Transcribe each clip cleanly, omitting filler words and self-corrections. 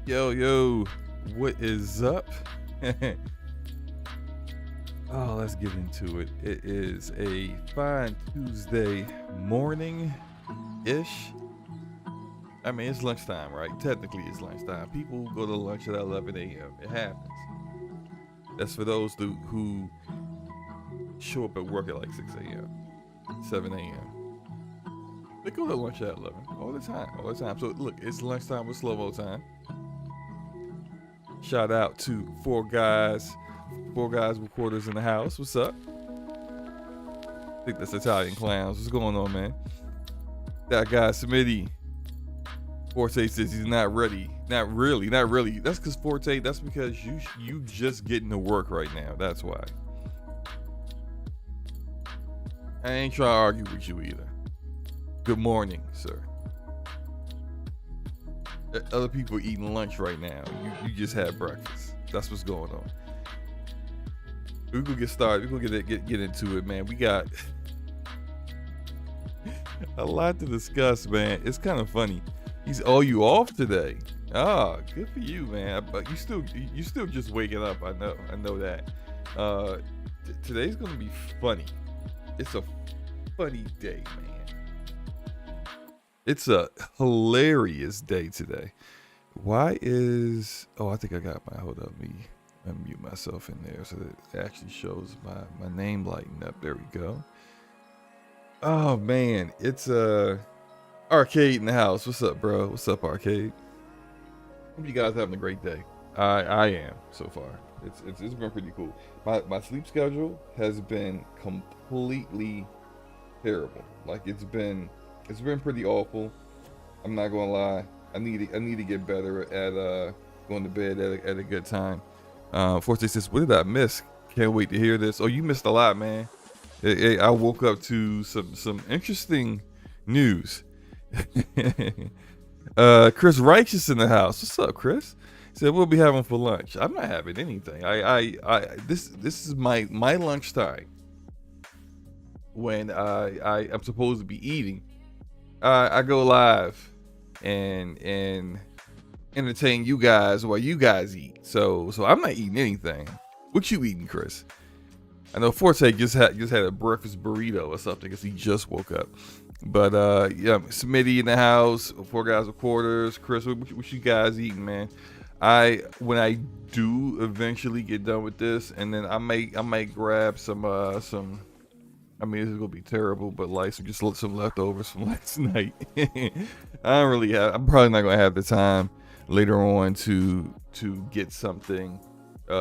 Yo, what is up? Oh, let's get into it. It is a fine Tuesday morning ish. I mean, it's lunchtime, right? Technically, it's lunchtime. People go to lunch at 11 a.m. It happens. That's for those who show up at work at like 6 a.m., 7 a.m. They go to lunch at 11 all the time. So, look, it's lunchtime with SloMo time. Shout out to four guys recorders in the house. What's up? I think that's Italian Clowns. What's going on, man? That guy, Smitty. Forte says he's not ready. Not really. That's because Forte, that's because you just getting to work right now. That's why. I ain't trying to argue with you either. Good morning, sir. Other people eating lunch right now. You just had breakfast. That's what's going on. We're gonna get started. We're gonna get into it, man. We got a lot to discuss, man. It's kind of funny. You off today? Ah, good for you, man. But you still just waking up. I know that. Today's gonna be funny. It's a funny day, man. It's a hilarious day today. I think I got hold up, me unmute myself in there so that it actually shows my name lighting up. There we go. Oh man, it's Arcade in the house. What's up, bro? What's up, Arcade? Hope you guys having a great day. I am so far. It's been pretty cool. My sleep schedule has been completely terrible. Like it's been pretty awful. I'm not gonna lie. I need to get better at going to bed at a good time. Forte says, "What did I miss? Can't wait to hear this." Oh, you missed a lot, man. I woke up to some interesting news. Chris Righteous in the house. What's up, Chris? He said we'll be having for lunch. I'm not having anything. This is my lunchtime when I'm supposed to be eating. I go live and entertain you guys while you guys eat. So I'm not eating anything. What you eating, Chris? I know Forte just had a breakfast burrito or something because he just woke up. But yeah, Smitty in the house, four guys with quarters. Chris, what you guys eating, man? When I do eventually get done with this, and then I might grab some. I mean, this is gonna be terrible, but like some leftovers from last night. I'm probably not gonna have the time later on to get something,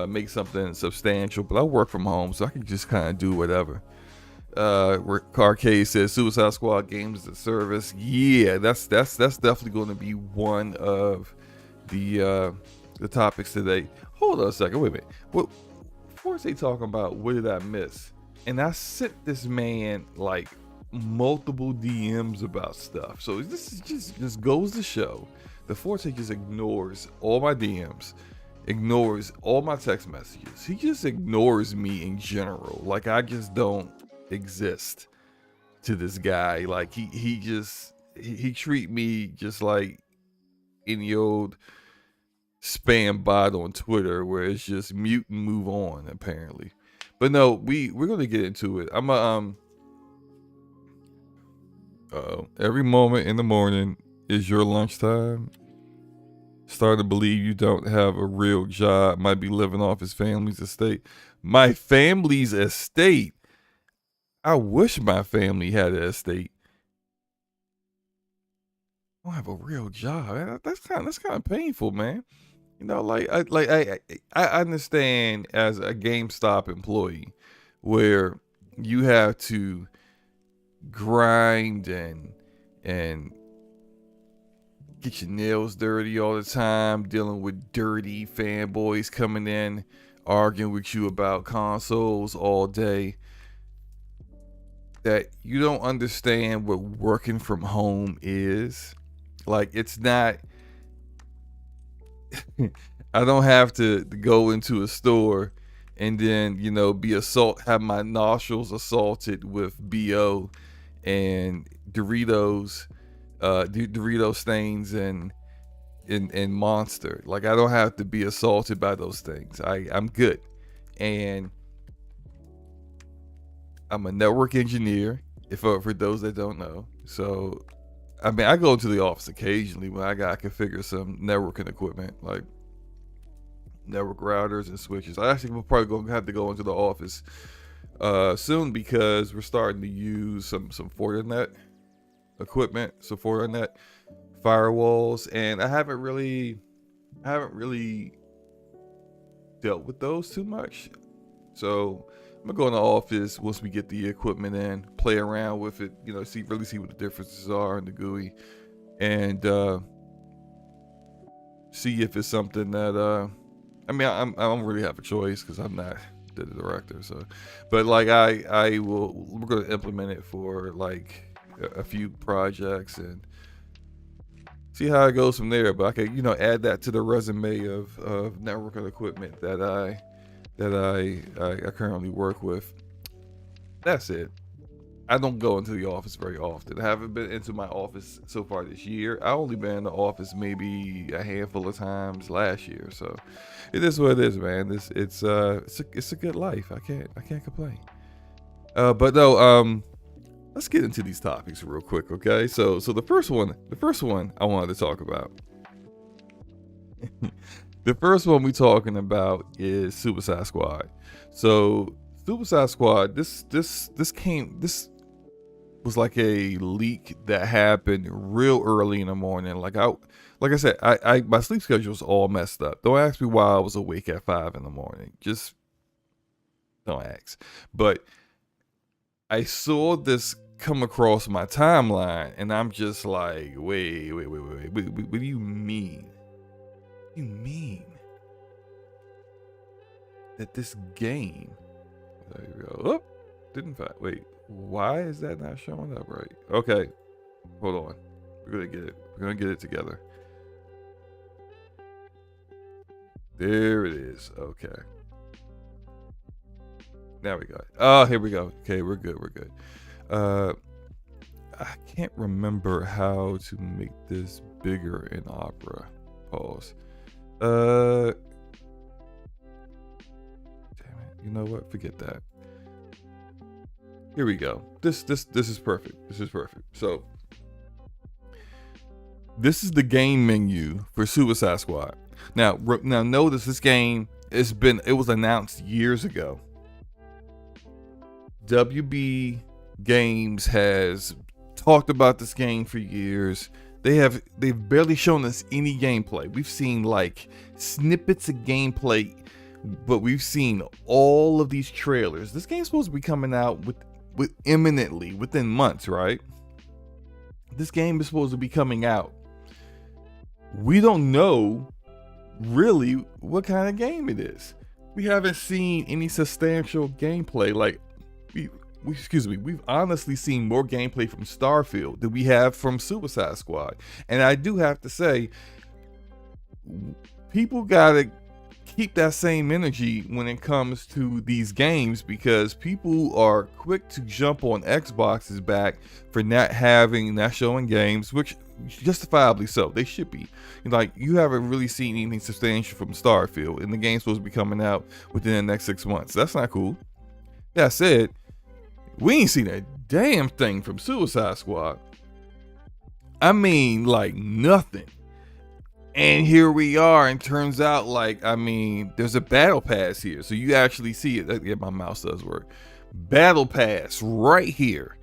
make something substantial. But I work from home, so I can just kind of do whatever. Carcade says Suicide Squad games as a service. Yeah, that's definitely going to be one of the topics today. Hold on a second, wait a minute. What Forte talking about? What did I miss? And I sent this man like multiple DMs about stuff. So this is just goes to show the Forte just ignores all my DMs, ignores all my text messages. He just ignores me in general. Like I just don't exist to this guy. Like he treat me just like any old spam bot on Twitter where it's just mute and move on apparently. But no, we're gonna get into it. Every moment in the morning is your lunchtime. Starting to believe you don't have a real job. Might be living off his family's estate. My family's estate. I wish my family had an estate. I don't have a real job. That's kind of painful, man. You know, like I understand as a GameStop employee where you have to grind and get your nails dirty all the time, dealing with dirty fanboys coming in, arguing with you about consoles all day. That you don't understand what working from home is. Like it's not. I don't have to go into a store and then have my nostrils assaulted with BO and Dorito stains and in Monster. Like, I don't have to be assaulted by those things. I'm good. And I'm a network engineer, if for those that don't know. So, I mean, I go into the office occasionally when I got to configure some networking equipment, like network routers and switches. I actually will probably going to have to go into the office soon, because we're starting to use some Fortinet equipment, some Fortinet firewalls, and I haven't really dealt with those too much. So I'm gonna go in the office once we get the equipment in, play around with it, see what the differences are in the GUI, and see if it's something that I mean, I don't really have a choice because I'm not the director. So, but like we're gonna implement it for like a few projects and see how it goes from there. But I can, add that to the resume of networking equipment that I currently work with. That's it. I don't go into the office very often. I haven't been into my office so far this year. I only been in the office maybe a handful of times last year. So it is what it is, man. It's a good life. I can't complain. But no, let's get into these topics real quick, okay? So the first one I wanted to talk about. The first one we talking about is Suicide Squad. So Suicide Squad, this was like a leak that happened real early in the morning. Like I said, my sleep schedule was all messed up. Don't ask me why I was awake at 5 in the morning. Just don't ask. But I saw this come across my timeline, and I'm just like, wait. What do you mean? What do you mean that this game? There you go. Oh, didn't find. Wait, why is that not showing up right? Okay, hold on. We're gonna get it. We're gonna get it together. There it is. Okay. Now we got it. Oh, here we go. Okay, we're good. I can't remember how to make this bigger in Opera. Pause. Damn it. You know what? Forget that. Here we go. This is perfect. This is perfect. So this is the game menu for Suicide Squad. Now notice this game it was announced years ago. WB Games has talked about this game for years. They've barely shown us any gameplay. We've seen like snippets of gameplay, but we've seen all of these trailers. This game's supposed to be coming out with imminently, within months, right? This game is supposed to be coming out. We don't know really what kind of game it is. We haven't seen any substantial gameplay. Like, we've honestly seen more gameplay from Starfield than we have from Suicide Squad. And I do have to say, people gotta keep that same energy when it comes to these games, because people are quick to jump on Xbox's back for not showing games, which justifiably so. They should be. Like, you haven't really seen anything substantial from Starfield, and the game's supposed to be coming out within the next 6 months. That's not cool. That said, we ain't seen a damn thing from Suicide Squad. I mean, like, nothing. And here we are, and turns out, like, I mean, there's a battle pass here. So you actually see it. Yeah, my mouse does work. Battle pass right here.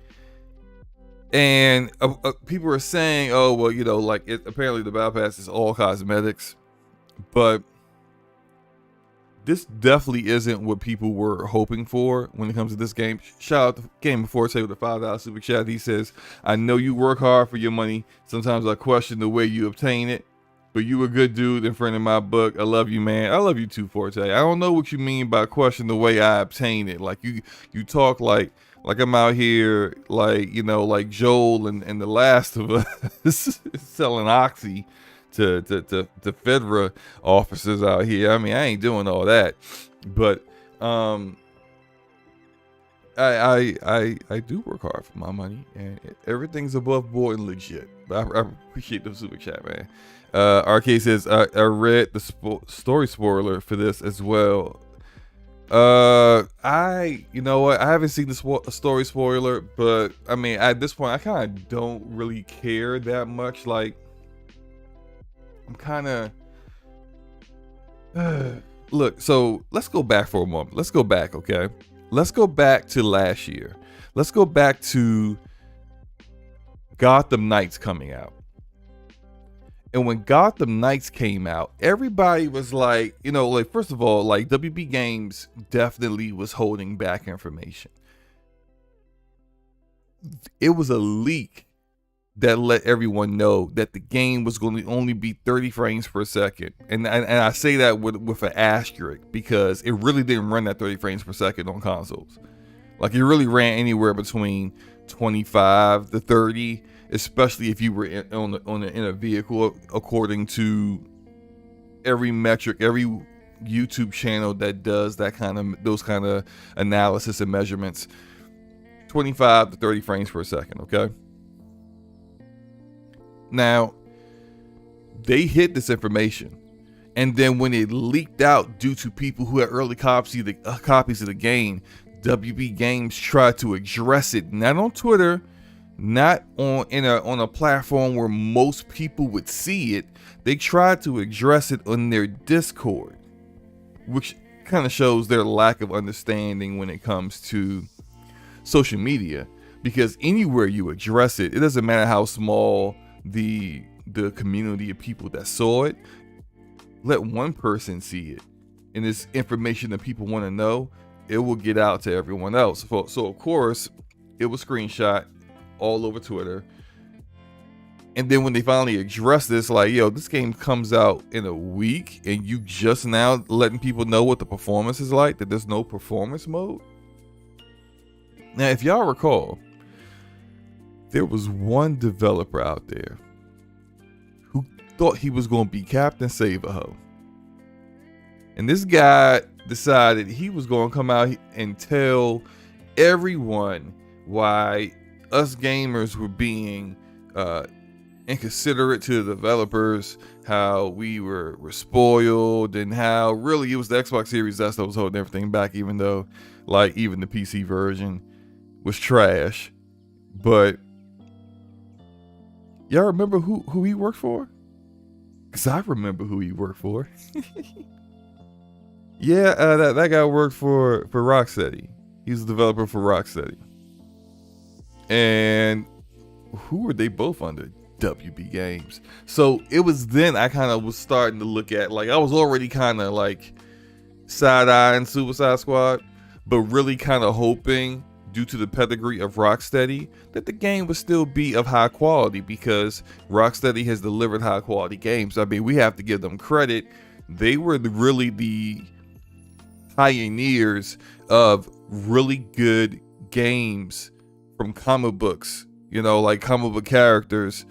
And people are saying, oh, well, apparently the battle pass is all cosmetics. But this definitely isn't what people were hoping for when it comes to this game. Shout out to Game Before Say with the $5 super chat. He says, I know you work hard for your money. Sometimes I question the way you obtain it. But you a good dude in front of my book. I love you, man. I love you too, Forte. I don't know what you mean by question the way I obtain it. Like you talk like I'm out here like Joel and The Last of Us selling oxy to Fedra officers out here. I mean, I ain't doing all that. But I do work hard for my money, and everything's above board and legit. But I appreciate the super chat, man. RK says I read the story spoiler for this as well. You know what? I haven't seen the story spoiler, but I mean, at this point, I kind of don't really care that much. Like, I'm kind of. Look, so let's go back for a moment. Let's go back, okay? Let's go back to last year. Let's go back to Gotham Knights coming out. And when Gotham Knights came out, everybody was like, you know, like, first of all, like, WB Games definitely was holding back information. It was a leak that let everyone know that the game was going to only be 30 frames per second. And I say that with an asterisk because it really didn't run at 30 frames per second on consoles. Like, it really ran anywhere between 25 to 30, especially if you were in a vehicle, according to every metric, every YouTube channel that does those kind of analysis and measurements. 25 to 30 frames per second, okay? Now, they hid this information, and then when it leaked out due to people who had early copies of the game, WB Games tried to address it, not on Twitter, not on a platform where most people would see it. They tried to address it on their Discord, which kind of shows their lack of understanding when it comes to social media, because anywhere you address it, it doesn't matter how small the community of people that saw it. Let one person see it, and it's information that people want to know, it will get out to everyone else. So of course, it was screenshot all over Twitter. And then when they finally addressed this, like, yo, this game comes out in a week, and you just now letting people know what the performance is like, that there's no performance mode. Now, if y'all recall, there was one developer out there who thought he was going to be Captain Save-A-Ho. And this guy decided he was going to come out and tell everyone why us gamers were being inconsiderate to the developers, how we were spoiled, and how really it was the Xbox Series S that was holding everything back, even though, like, even the PC version was trash. But y'all remember who he worked for? Because I remember who he worked for. Yeah, that guy worked for Rocksteady. He's a developer for Rocksteady. And who were they both under? WB Games. So it was then I kind of was starting to look at, like, I was already kind of like side-eyeing Suicide Squad, but really kind of hoping, due to the pedigree of Rocksteady, that the game would still be of high quality, because Rocksteady has delivered high quality games. I mean, we have to give them credit. They were really the pioneers of really good games from comic books, you know, like comic book characters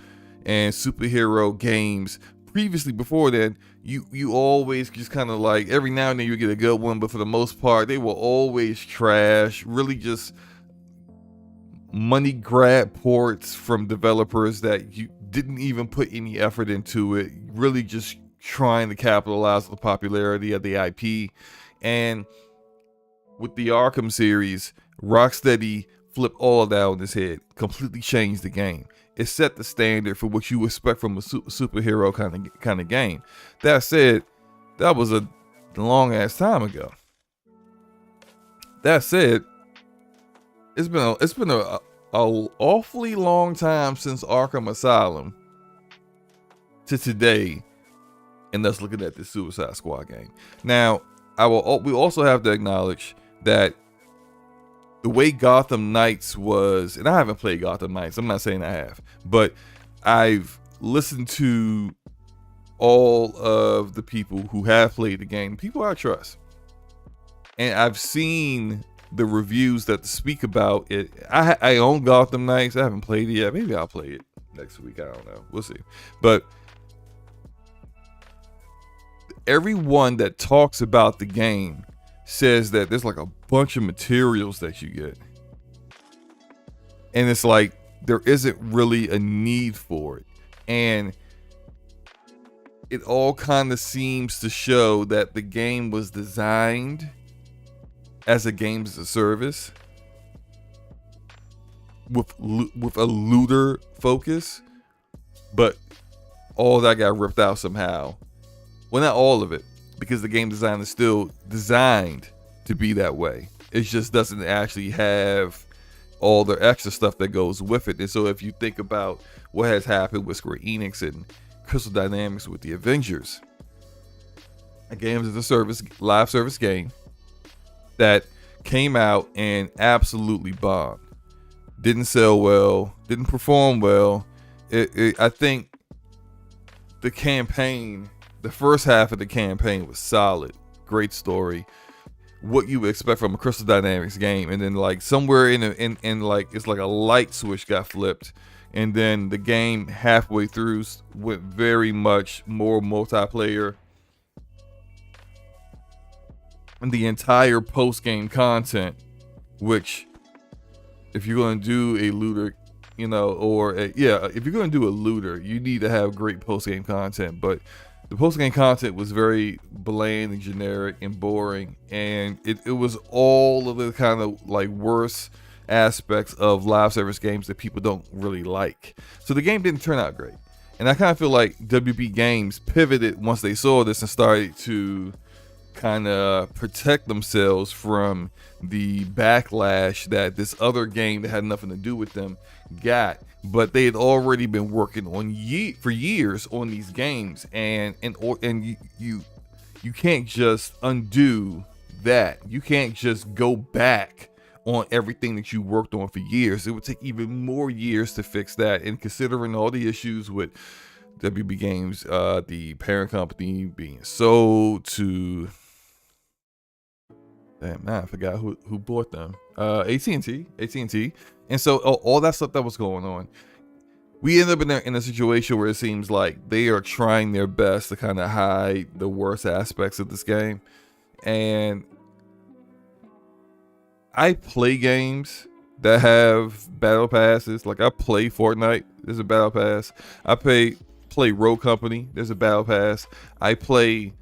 and superhero games. Previously, before then, you always just kind of like, every now and then you get a good one, but for the most part, they were always trash, really just money grab ports from developers that you didn't even put any effort into it, really just trying to capitalize on the popularity of the IP. And with the Arkham series, Rocksteady flipped all of that on his head, completely changed the game. It set the standard for what you expect from a superhero kind of game. That said, that was a long ass time ago. That said, it's been a awfully long time since Arkham Asylum to today, and let's look at the Suicide Squad game. Now, we also have to acknowledge that the way Gotham Knights was, and I haven't played Gotham Knights, I'm not saying I have, but I've listened to all of the people who have played the game, people I trust, and I've seen the reviews that speak about it. I own Gotham Knights. I haven't played it yet. Maybe I'll play it next week. I don't know. We'll see. But everyone that talks about the game says that there's like a bunch of materials that you get. And it's like there isn't really a need for it. And it all kind of seems to show that the game was designed as a game as a service with a looter focus, but all that got ripped out somehow. Well, not all of it, because the game design is still designed to be that way. It just doesn't actually have all the extra stuff that goes with it. And so if you think about what has happened with Square Enix and Crystal Dynamics with the Avengers, a game as a service, live service game that came out and absolutely bombed. Didn't sell well, didn't perform well. I think the campaign, the first half of the campaign was solid. Great story. What you would expect from a Crystal Dynamics game. And then like somewhere in like, it's like a light switch got flipped. And then the game halfway through went very much more multiplayer. And the entire post-game content, which if you're going to do a looter, you know, if you're going to do a looter, you need to have great post-game content. But the post-game content was very bland and generic and boring. And it was all of the kind of like worst aspects of live service games that people don't really like. So the game didn't turn out great. And I kind of feel like WB Games pivoted once they saw this and started to kind of protect themselves from the backlash that this other game that had nothing to do with them got. But they had already been working on for years on these games, and you can't just undo that. You can't just go back on everything that you worked on for years. It would take even more years to fix that. And considering all the issues with WB Games, the parent company being sold to, damn, man, I forgot who bought them. AT&T. And so all that stuff that was going on, we end up in a situation where it seems like they are trying their best to kind of hide the worst aspects of this game. And I play games that have battle passes. Like I play Fortnite, there's a battle pass. I play Rogue Company, there's a battle pass. I play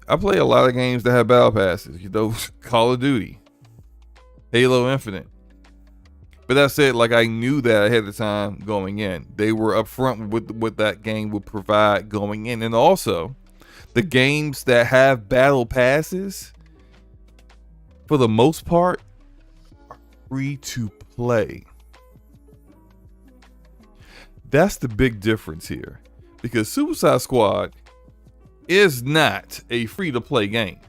a lot of games that have battle passes. You know, Call of Duty, Halo Infinite. But that said, like I knew that ahead of time going in. They were upfront with what that game would provide going in. And also, the games that have battle passes, for the most part, are free to play. That's the big difference here. Because Suicide Squad is not a free to play game.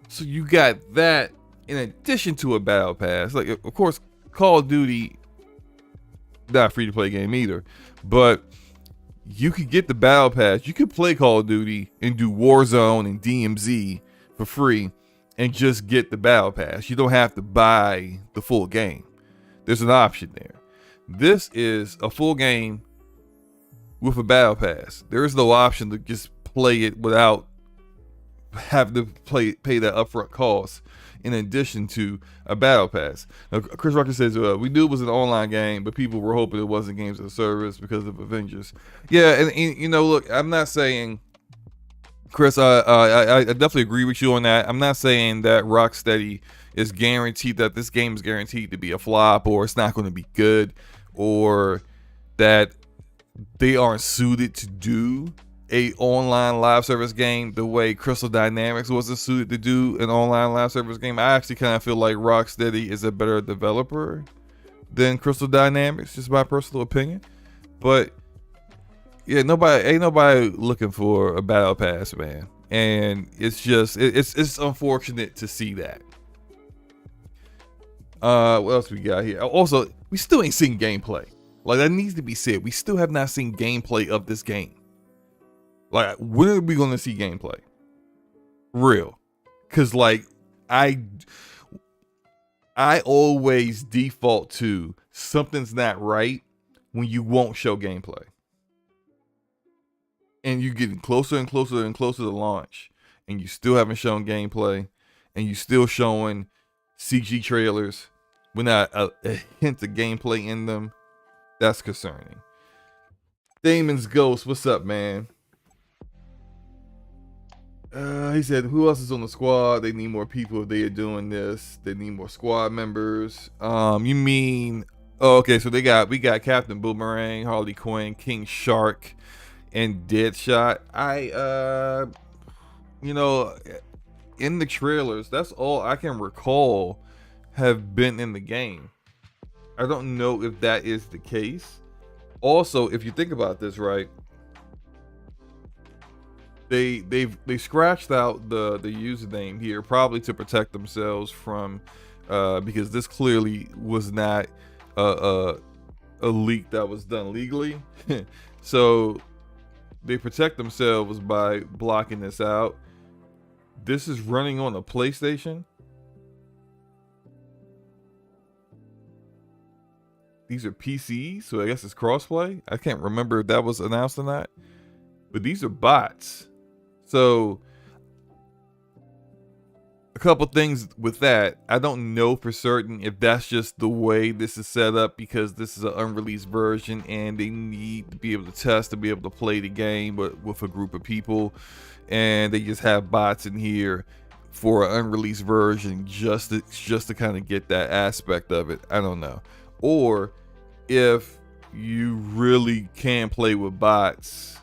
So you got that in addition to a battle pass. Like, of course, Call of Duty, not a free to play game either, but you could get the battle pass. You could play Call of Duty and do Warzone and DMZ for free and just get the battle pass. You don't have to buy the full game. There's an option there. This is a full game with a battle pass. There is no option to just play it without having to pay that upfront cost in addition to a battle pass. Now, Chris Rucker says, we knew it was an online game, but people were hoping it wasn't games as a service because of Avengers. Yeah, and you know, look, I'm not saying, Chris, I definitely agree with you on that. I'm not saying that Rocksteady is guaranteed that this game is guaranteed to be a flop, or it's not going to be good, or that they aren't suited to do a online live service game the way Crystal Dynamics wasn't suited to do an online live service game. I actually kind of feel like Rocksteady is a better developer than Crystal Dynamics, just my personal opinion. But yeah, ain't nobody looking for a battle pass, man. And it's just it's unfortunate to see that. What else we got here? Also, we still ain't seen gameplay. Like, that needs to be said. We still have not seen gameplay of this game. Like, when are we going to see gameplay? Real. Because, like, I always default to something's not right when you won't show gameplay. And you're getting closer and closer and closer to launch, and you still haven't shown gameplay, and you still showing CG trailers. without a hint of gameplay in them, that's concerning. Damon's Ghost, what's up, man? He said, who else is on the squad? They need more people if they are doing this. They need more squad members. You mean, oh, okay, so we got Captain Boomerang, Harley Quinn, King Shark, and Deadshot. You know, in the trailers, that's all I can recall have been in the game. I don't know if that is the case. Also, if you think about this, right? They scratched out the username here, probably to protect themselves from because this clearly was not a leak that was done legally. So they protect themselves by blocking this out. This is running on a PlayStation. These are PCs, so I guess it's crossplay. I can't remember if that was announced or not, but these are bots. So a couple things with that. I don't know for certain if that's just the way this is set up because this is an unreleased version and they need to be able to test to be able to play the game with a group of people, and they just have bots in here for an unreleased version just to kind of get that aspect of it. I don't know. Or if you really can play with bots,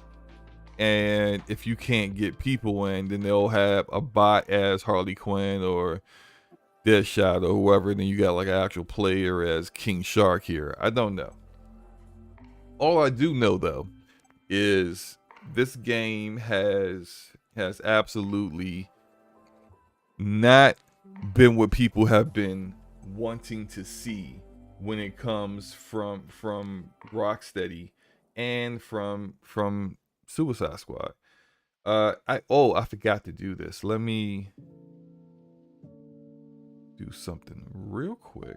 and if you can't get people in, then they'll have a bot as Harley Quinn or Deadshot or whoever, and then you got like an actual player as King Shark here. I don't know. All I do know though is this game has absolutely not been what people have been wanting to see when it comes from Rocksteady and from Suicide Squad. I forgot to do this. Let me do something real quick.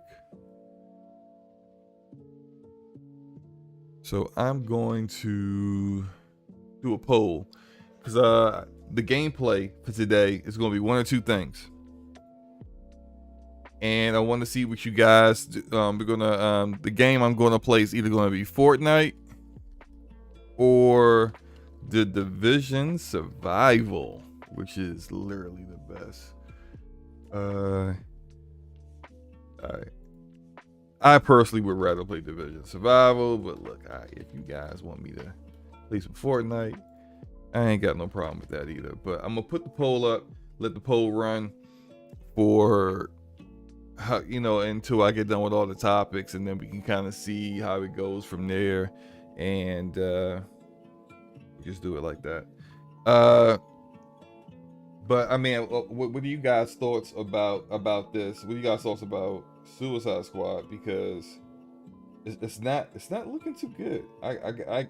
So I'm going to do a poll because the gameplay for today is going to be one or two things, and I want to see what you guys do. We're gonna the game I'm going to play is either going to be Fortnite or The Division Survival, which is literally the best. Alright. I personally would rather play Division Survival, but look, if you guys want me to play some Fortnite, I ain't got no problem with that either. But I'm gonna put the poll up, let the poll run for how, until I get done with all the topics, and then we can kind of see how it goes from there, and just do it like that. But I mean, what are you guys' thoughts about this? What are you guys' thoughts about Suicide Squad? Because it's not looking too good. I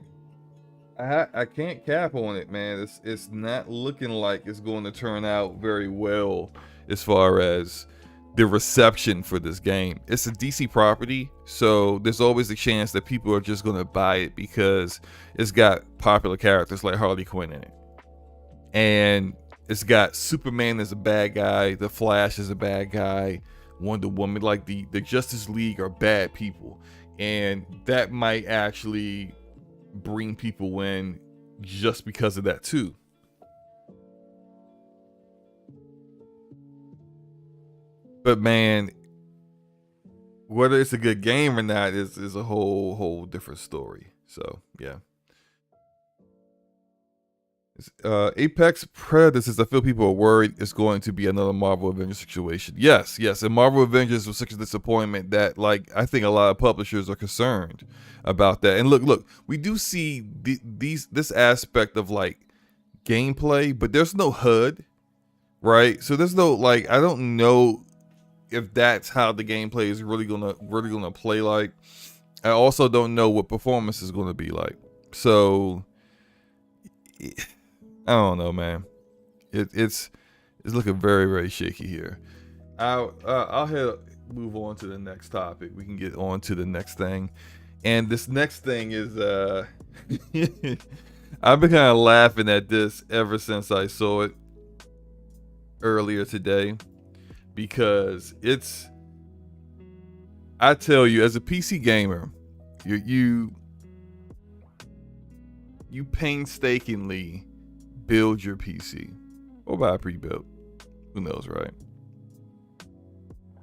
can't cap on it, man. It's not looking like it's going to turn out very well as far as the reception for this game. It's a DC property, so there's always a chance that people are just going to buy it because it's got popular characters like Harley Quinn in it, and it's got Superman as a bad guy, the Flash is a bad guy, Wonder Woman, like the Justice League are bad people, and that might actually bring people in just because of that too. But man, whether it's a good game or not is a whole different story. So yeah. Apex Predator says, I feel people are worried it's going to be another Marvel Avengers situation. Yes, and Marvel Avengers was such a disappointment that, like, I think a lot of publishers are concerned about that. And look, we do see this aspect of like gameplay, but there's no HUD, right? So there's no, like, I don't know if that's how the gameplay is really gonna play like. I also don't know what performance is gonna be like. So I don't know, man. It's looking very, very shaky here. I'll move on to the next topic. We can get on to the next thing, and this next thing is I've been kind of laughing at this ever since I saw it earlier today, because it's I tell you, as a PC gamer, you painstakingly build your PC or buy pre-built. Who knows, right?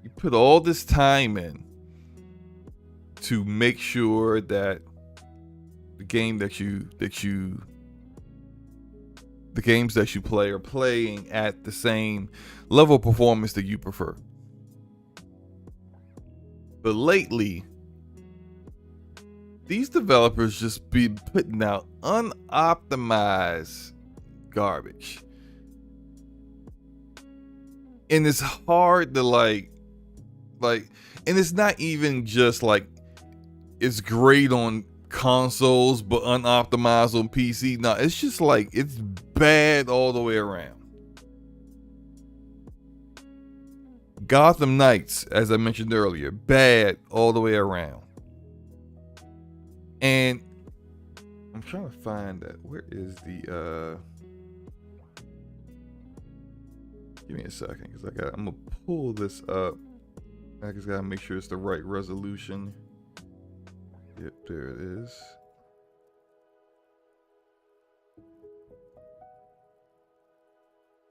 You put all this time in to make sure that the games that you play are playing at the same level of performance that you prefer. But lately, these developers just be putting out unoptimized garbage. And it's hard to like, and it's not even just like it's great on consoles but unoptimized on PC. No, it's just like it's bad all the way around. Gotham Knights, as I mentioned earlier, bad all the way around. And I'm trying to find that. Where is the give me a second, because I'm gonna pull this up. I just gotta make sure it's the right resolution. Yep, there it is.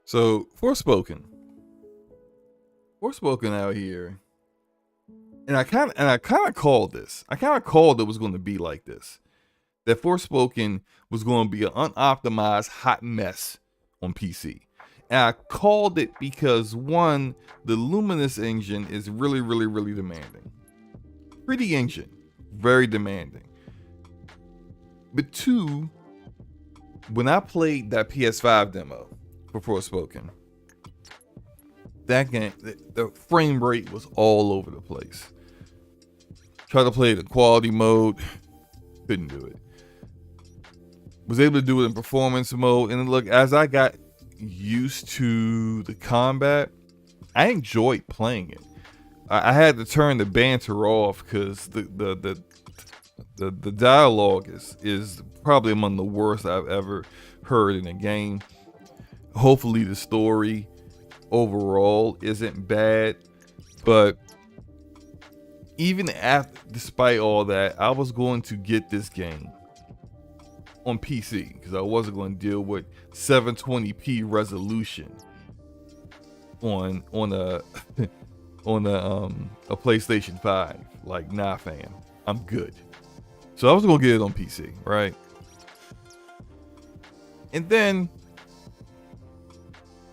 So Forspoken out here, and I kind of called this. I kind of called it was going to be like this. That Forspoken was going to be an unoptimized hot mess on PC. And I called it because, one, the Luminous engine is really, really, really demanding. Pretty engine, very demanding. But two, when I played that PS5 demo for Forspoken, that game, the frame rate was all over the place. Tried to play the quality mode, couldn't do it. Was able to do it in performance mode, and look, as I got used to the combat, I enjoyed playing it. I had to turn the banter off because the dialogue is probably among the worst I've ever heard in a game. Hopefully the story overall isn't bad, but even despite all that, I was going to get this game on PC because I wasn't going to deal with 720p resolution on a a PlayStation 5. Like, nah, fam, I'm good. So I was gonna get it on PC, right? And then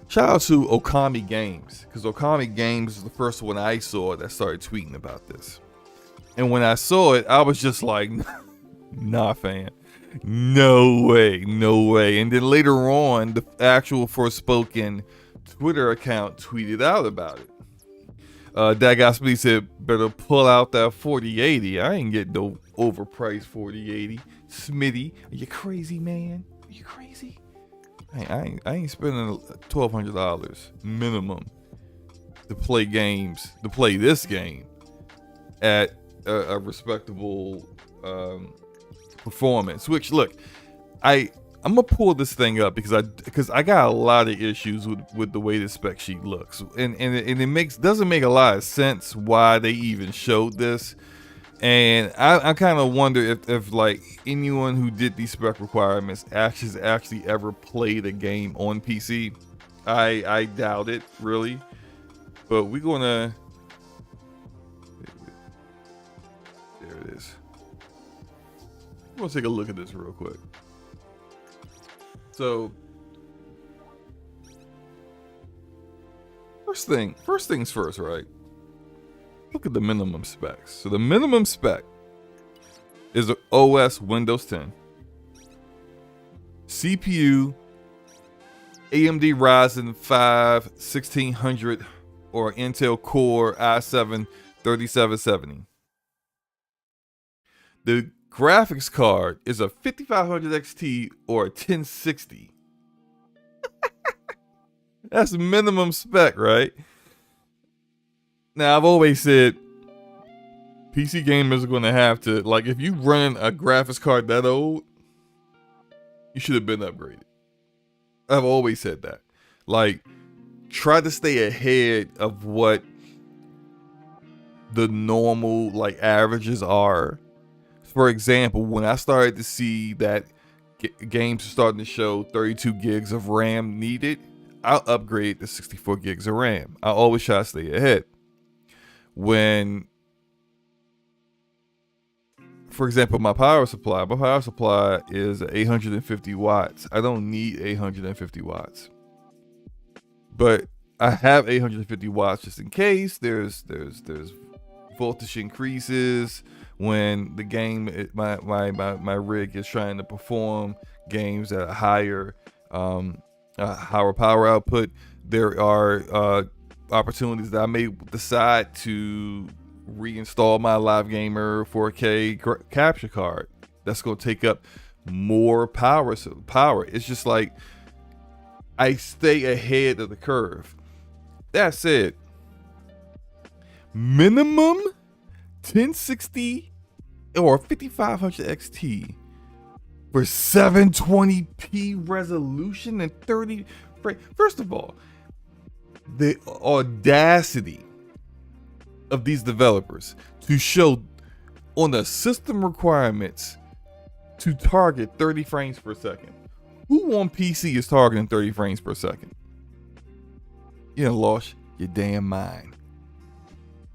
shout out to Okami Games, because Okami Games is the first one I saw that started tweeting about this. And when I saw it, I was just like, nah, fam. No way, no way. And then later on, the actual Forspoken Twitter account tweeted out about it. Dagaspi said, better pull out that 4080. I ain't get no overpriced 4080. Smitty, are you crazy, man? Are you crazy? I ain't spending $1,200 minimum to play games, to play this game at a respectable performance. Which, look, I'm gonna pull this thing up because I got a lot of issues with the way the spec sheet looks, and it doesn't make a lot of sense why they even showed this. And I kind of wonder if like anyone who did these spec requirements actually ever played a game on PC. I doubt it, really. But we're gonna, there it is. We're gonna take a look at this real quick. So first things first, right? Look at the minimum specs. So the minimum spec is the OS Windows 10, CPU AMD Ryzen 5 1600 or Intel Core i7 3770. The graphics card is a 5500 XT or a 1060. That's minimum spec, right? Now, I've always said PC gamers are going to have to, like, if you run a graphics card that old, you should have been upgraded. I've always said that. Like, try to stay ahead of what the normal like averages are. For example, when I started to see that games are starting to show 32 gigs of RAM needed, I'll upgrade to 64 gigs of RAM. I always try to stay ahead. When, for example, my power supply is 850 watts. I don't need 850 watts, but I have 850 watts just in case there's voltage increases when the game, my rig is trying to perform games at a higher power output. There are opportunities that I may decide to reinstall my Live Gamer 4K capture card. That's going to take up more power. It's just like I stay ahead of the curve. That's it. Minimum 1060 or 5500 XT for 720p resolution and 30 frames. First of all, the audacity of these developers to show on the system requirements to target 30 frames per second. Who on PC is targeting 30 frames per second? You done lost your damn mind.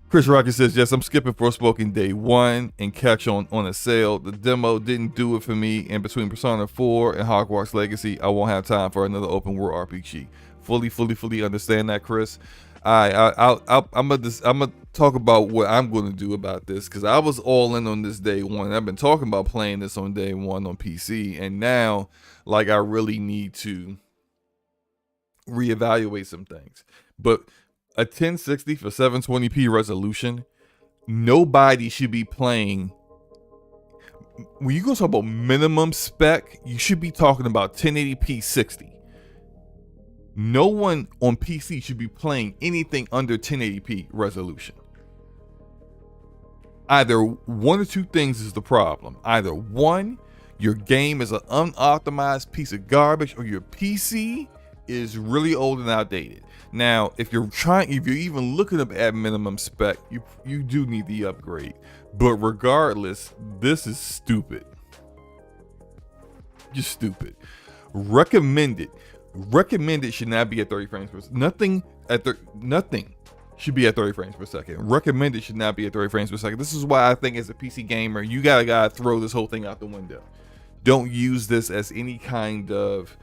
Chris Rocket says, yes, I'm skipping Forspoken day one and catch on a sale. The demo didn't do it for me, and between Persona 4 and Hogwarts Legacy, I won't have time for another open world RPG. Fully understand that, Chris. I'm gonna talk about what I'm gonna do about this, because I was all in on this day one. I've been talking about playing this on day one on PC, and now like I really need to reevaluate some things. But a 1060 for 720p resolution, nobody should be playing. When you go talk about minimum spec, you should be talking about 1080p 60. No one on PC should be playing anything under 1080p resolution. Either one or two things is the problem. Either one, your game is an unoptimized piece of garbage, or your PC is really old and outdated. Now, if you're even looking up at minimum spec, you do need the upgrade. But regardless, this is stupid. Just stupid. Recommended should not be at 30 frames per second. Nothing should be at 30 frames per second. Recommended should not be at 30 frames per second. This is why I think as a PC gamer, you gotta throw this whole thing out the window. Don't use this as any kind of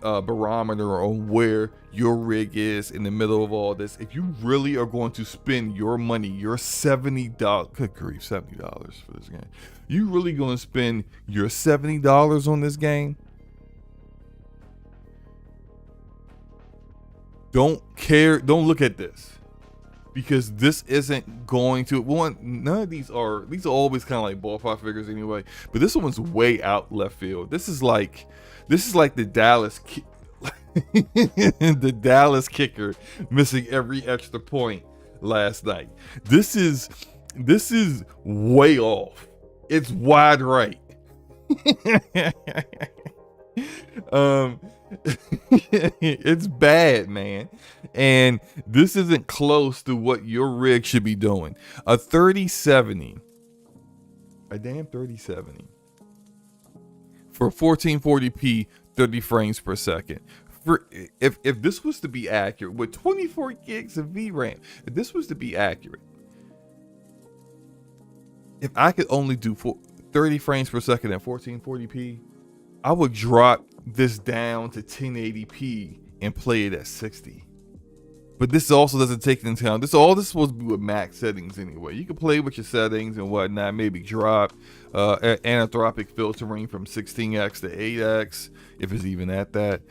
barometer on where your rig is in the middle of all this. If you really are going to spend your money, your $70, good grief, $70 for this game. You really going to spend your $70 on this game? Don't look at this, because this isn't going to, none of these are always kind of like ballpark figures anyway, but this one's way out left field. This is like the Dallas the Dallas kicker missing every extra point last night. This is way off. It's wide right. It's bad, man. And this isn't close to what your rig should be doing. A damn 3070 for 1440p 30 frames per second. If this was to be accurate with 24 gigs of VRAM, if this was to be accurate, if I could only do 30 frames per second at 1440p, I would drop this down to 1080p and play it at 60. But this also doesn't take into account, this is supposed to be with max settings anyway. You can play with your settings and whatnot, maybe drop anisotropic filtering from 16x to 8x, if it's even at that.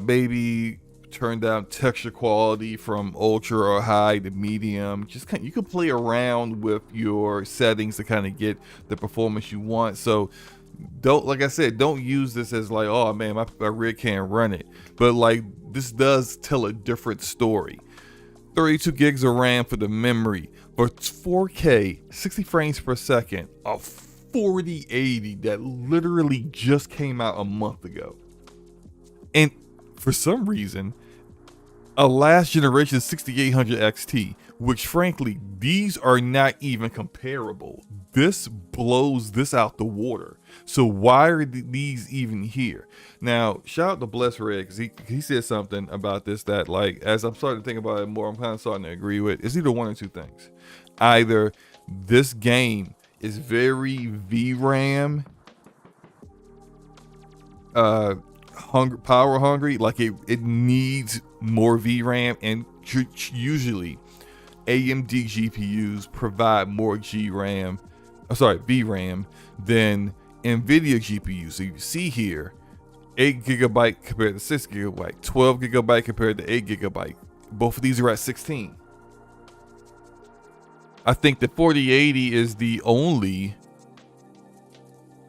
Maybe turn down texture quality from ultra or high to medium. You can play around with your settings to kind of get the performance you want. So don't use this as like, oh man, my rig can't run it. But like, this does tell a different story. 32 gigs of RAM for the memory, for 4K, 60 frames per second, a 4080 that literally just came out a month ago. And for some reason, a last generation 6800 XT which frankly, these are not even comparable. This blows this out the water. So why are these even here? Now, shout out to Bless Red, because he said something about this that, like, as I'm starting to think about it more, I'm kind of starting to agree with. It's either one or two things. Either this game is very VRAM power hungry, like it needs more VRAM, and usually AMD GPUs provide more VRAM than NVIDIA GPUs. So you see here, 8 gigabyte compared to 6 gigabyte, 12 gigabyte compared to 8 gigabyte. Both of these are at 16. I think the 4080 is the only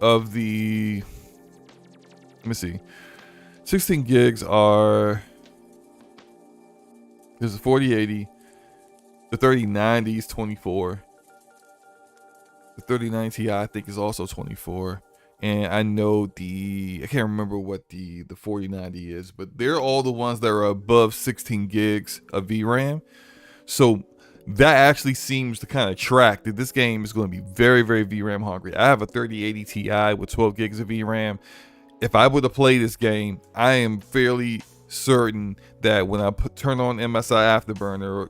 of the, let me see, 16 gigs are, there's a 4080, the 3090 is 24, the 3090 Ti I think is also 24, and I know I can't remember what the 4090 is, but they're all the ones that are above 16 gigs of VRAM. So that actually seems to kind of track that this game is going to be very, very VRAM hungry. I have a 3080 Ti with 12 gigs of VRAM. If I were to play this game, I am fairly certain that when I turn on MSI Afterburner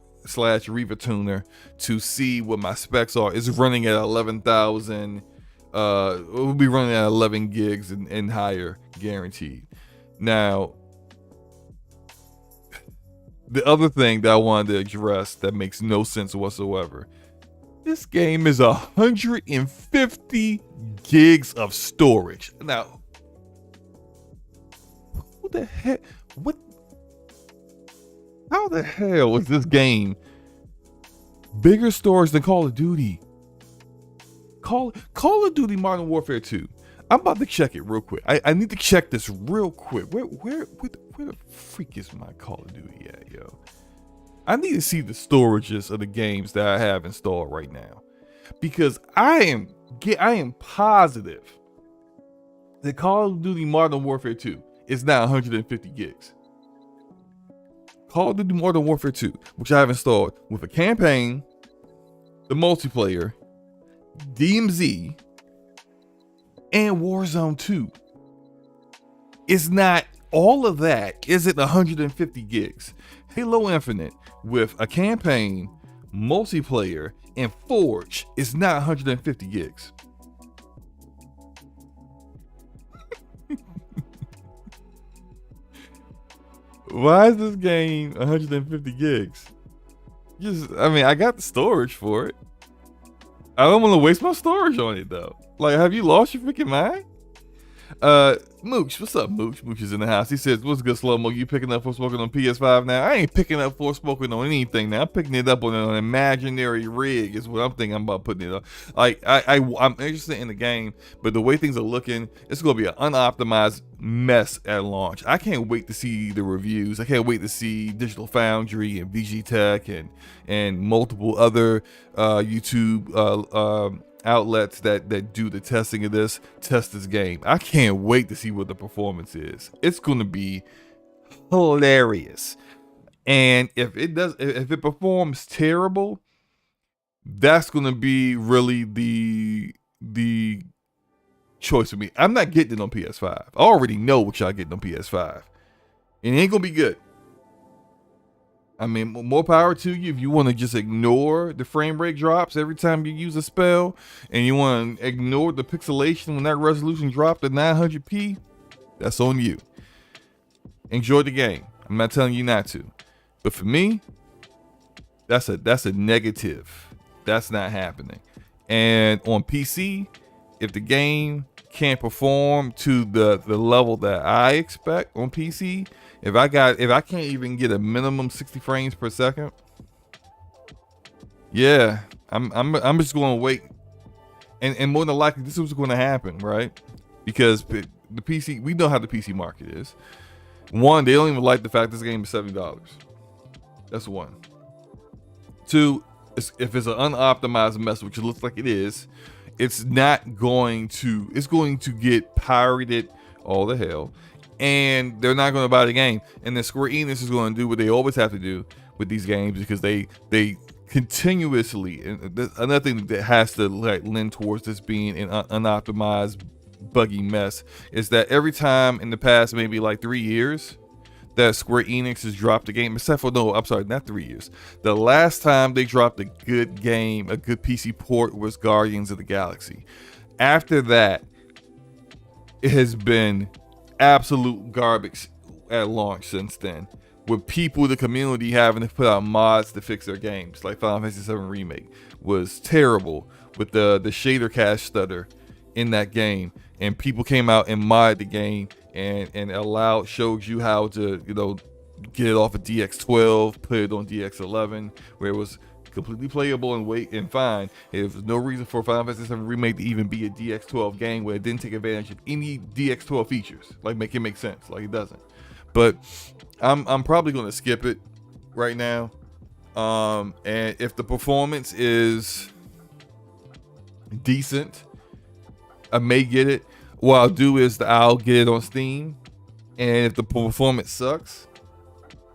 / Riva Tuner to see what my specs are, it's running at 11,000. It will be running at 11 gigs and higher, guaranteed. Now, the other thing that I wanted to address that makes no sense whatsoever. This game is 150 gigs of storage. Now, who the heck? What? How the hell is this game bigger storage than Call of Duty? Call of Duty Modern Warfare 2. I'm about to check it real quick. I need to check this real quick. Where the freak is my Call of Duty at, yo? I need to see the storages of the games that I have installed right now, because I am positive that Call of Duty Modern Warfare 2 is now 150 gigs. Call of Duty Modern Warfare 2, which I have installed with a campaign, the multiplayer, DMZ, and Warzone 2. It's not all of that. Isn't 150 gigs? Halo Infinite with a campaign, multiplayer, and Forge is not 150 gigs. Why is this game 150 gigs? I got the storage for it. I don't want to waste my storage on it though. Like, have you lost your freaking mind? Mooch, what's up, Mooch? Mooch is in the house. He says, what's good, SloMo? You picking up Forspoken on PS5 now? I ain't picking up Forspoken on anything now. I'm picking it up on an imaginary rig is what I'm thinking I'm about putting it up. Like, I'm interested in the game, but the way things are looking, it's going to be an unoptimized mess at launch. I can't wait to see the reviews. I can't wait to see Digital Foundry and VG Tech and multiple other YouTube outlets that do the testing of this, test this game. I can't wait to see what the performance is. It's going to be hilarious. And if it performs terrible, that's going to be really the choice for me. I'm not getting it on PS5. I already know what y'all getting on PS5. It ain't going to be good. I mean, more power to you if you want to just ignore the frame rate drops every time you use a spell, and you want to ignore the pixelation when that resolution dropped to 900p. That's on you. Enjoy the game. I'm not telling you not to, but for me, that's a negative. That's not happening. And on PC, if the game can't perform to the level that I expect on PC, if I can't even get a minimum 60 frames per second, yeah, I'm just going to wait, and more than likely this is what's going to happen, right? Because the PC, we know how the PC market is. One, they don't even like the fact this game is $70. That's one. Two, if it's an unoptimized mess, which it looks like it is, it's going to get pirated all the hell. And they're not going to buy the game. And then Square Enix is going to do what they always have to do with these games, because they continuously, and another thing that has to like lend towards this being an unoptimized, buggy mess is that every time in the past maybe like 3 years that Square Enix has dropped a game, except for, no, I'm sorry, not 3 years. The last time they dropped a good game, a good PC port, was Guardians of the Galaxy. After that, it has been absolute garbage at launch since then, with people, the community, having to put out mods to fix their games. Like Final Fantasy VII Remake was terrible with the shader cache stutter in that game, and people came out and modded the game and showed you how to, you know, get it off of DX12, put it on DX11, where it was completely playable and fine. There was no reason for Final Fantasy VII Remake to even be a DX12 game where it didn't take advantage of any DX12 features. Like, make it make sense. Like, it doesn't. But I'm probably going to skip it right now. And if the performance is decent, I may get it. What I'll do is I'll get it on Steam, and if the performance sucks,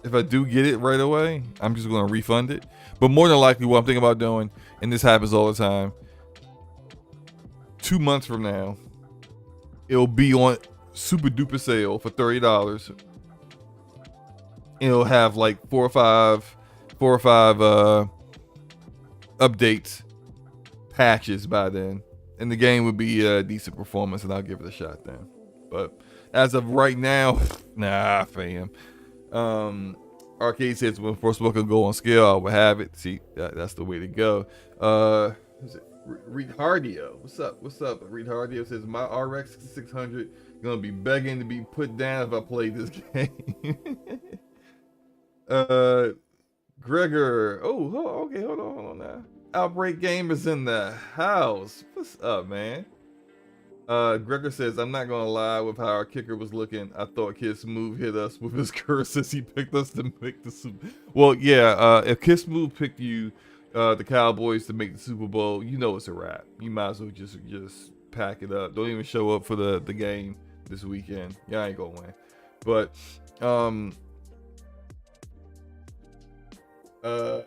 if I do get it right away, I'm just going to refund it. But more than likely, what I'm thinking about doing, and this happens all the time, 2 months from now, it'll be on super duper sale for $30. It'll have like four or five updates, patches by then, and the game would be a decent performance, and I'll give it a shot then. But as of right now, nah, fam. Arcade says when Forspoken can go on scale, I will have it. See, that's the way to go. Who's it? Reed Hardio. What's up? Reed Hardio says my RX 600 gonna be begging to be put down if I play this game. Gregor. Oh, okay, hold on now. Outbreak Gamers in the house. What's up, man? Gregor says, I'm not gonna lie, with how our kicker was looking, I thought Kid Smooth hit us with his curse as he picked us to make the Super Bowl. Well, yeah, if Kid Smooth picked you, the Cowboys, to make the Super Bowl, you know it's a wrap. You might as well just pack it up. Don't even show up for the game this weekend. Y'all ain't gonna win. But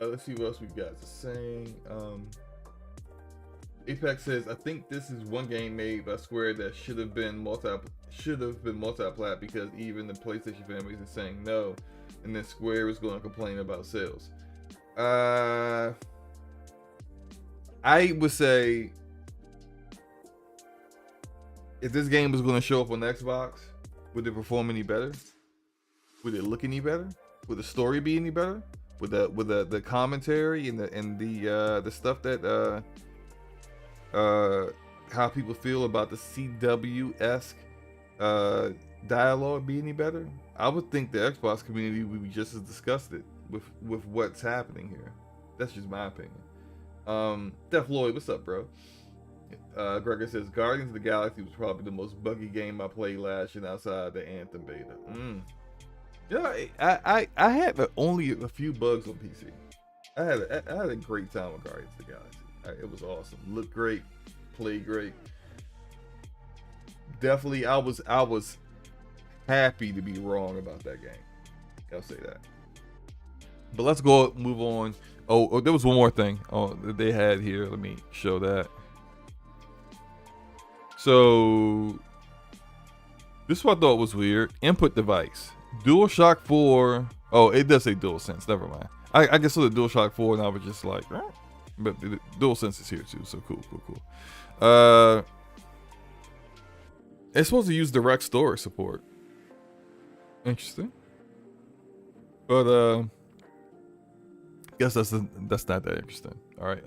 let's see what else we got to say. Apex says, I think this is one game made by Square that should have been multi-plat, because even the PlayStation families are saying no, and then Square is going to complain about sales. I would say if this game was going to show up on Xbox, would it perform any better? Would it look any better? Would the story be any better? With the commentary and the stuff that how people feel about the CW-esque dialogue be any better? I would think the Xbox community would be just as disgusted with what's happening here. That's just my opinion. Def Lloyd, what's up, bro? Gregor says Guardians of the Galaxy was probably the most buggy game I played last year outside the Anthem beta. Yeah, I had only a few bugs on PC. I had a great time with Guardians of the Galaxy. It was awesome. Looked great, played great. Definitely, I was happy to be wrong about that game. I'll say that. But let's move on. Oh, there was one more thing that they had here. Let me show that. So this is what I thought was weird. Input device. DualShock 4. Oh, it does say DualSense. Never mind. I guess so the DualShock 4, and I was just like, eh. But the DualSense is here too. So cool. It's supposed to use direct storage support. Interesting. But guess that's not that interesting. All right.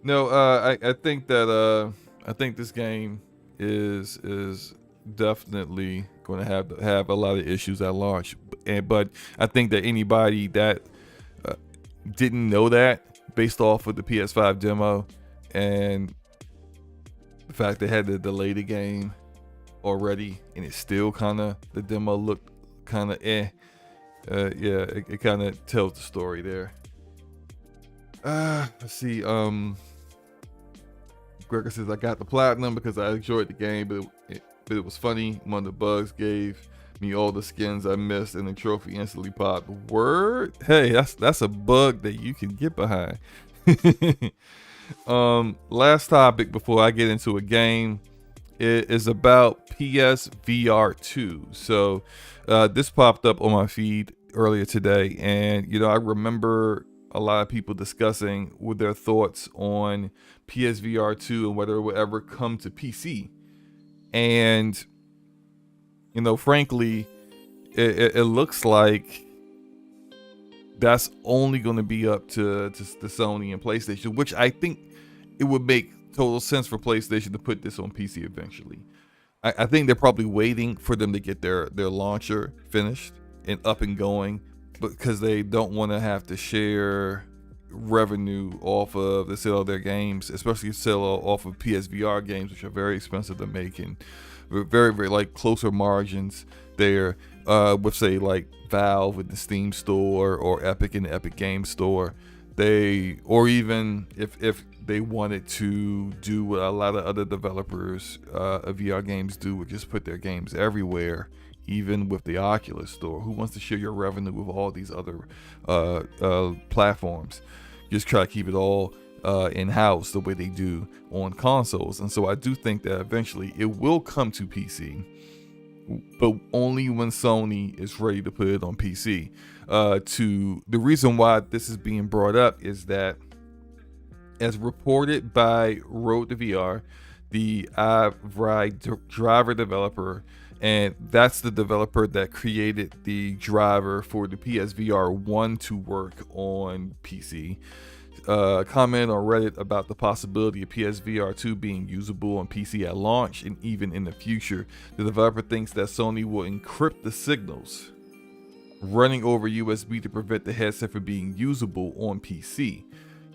No. I think that I think this game is definitely going to have a lot of issues at launch, but I think that anybody that didn't know that based off of the PS5 demo and the fact they had to delay the game already, and it's still kind of, the demo looked kind of yeah, it kind of tells the story there. Let's see. Gregor says, I got the platinum because I enjoyed the game, but it was funny. One of the bugs gave me all the skins I missed and the trophy instantly popped. Word? Hey, that's a bug that you can get behind. Last topic before I get into a game. It is about PSVR 2. So this popped up on my feed earlier today, and I remember a lot of people discussing with their thoughts on PSVR 2 and whether it would ever come to PC. And frankly, it looks like that's only going to be up to Sony and PlayStation, which I think it would make total sense for PlayStation to put this on PC eventually. I think they're probably waiting for them to get their launcher finished and up and going, because they don't want to have to share revenue off of the sale of their games, especially sell off of PSVR games, which are very expensive to make and very, very like closer margins there with say like Valve in the Steam store or Epic in the Epic Games store. Or even if they wanted to do what a lot of other developers of VR games do, would just put their games everywhere, even with the Oculus store. Who wants to share your revenue with all these other platforms? Just try to keep it all in-house the way they do on consoles. And so I do think that eventually it will come to PC, but only when Sony is ready to put it on PC. The reason why this is being brought up is that, as reported by Road to VR, the iRide driver developer, and that's the developer that created the driver for the PSVR 1 to work on PC, commented on Reddit about the possibility of PSVR 2 being usable on PC at launch and even in the future. The developer thinks that Sony will encrypt the signals running over USB to prevent the headset from being usable on PC.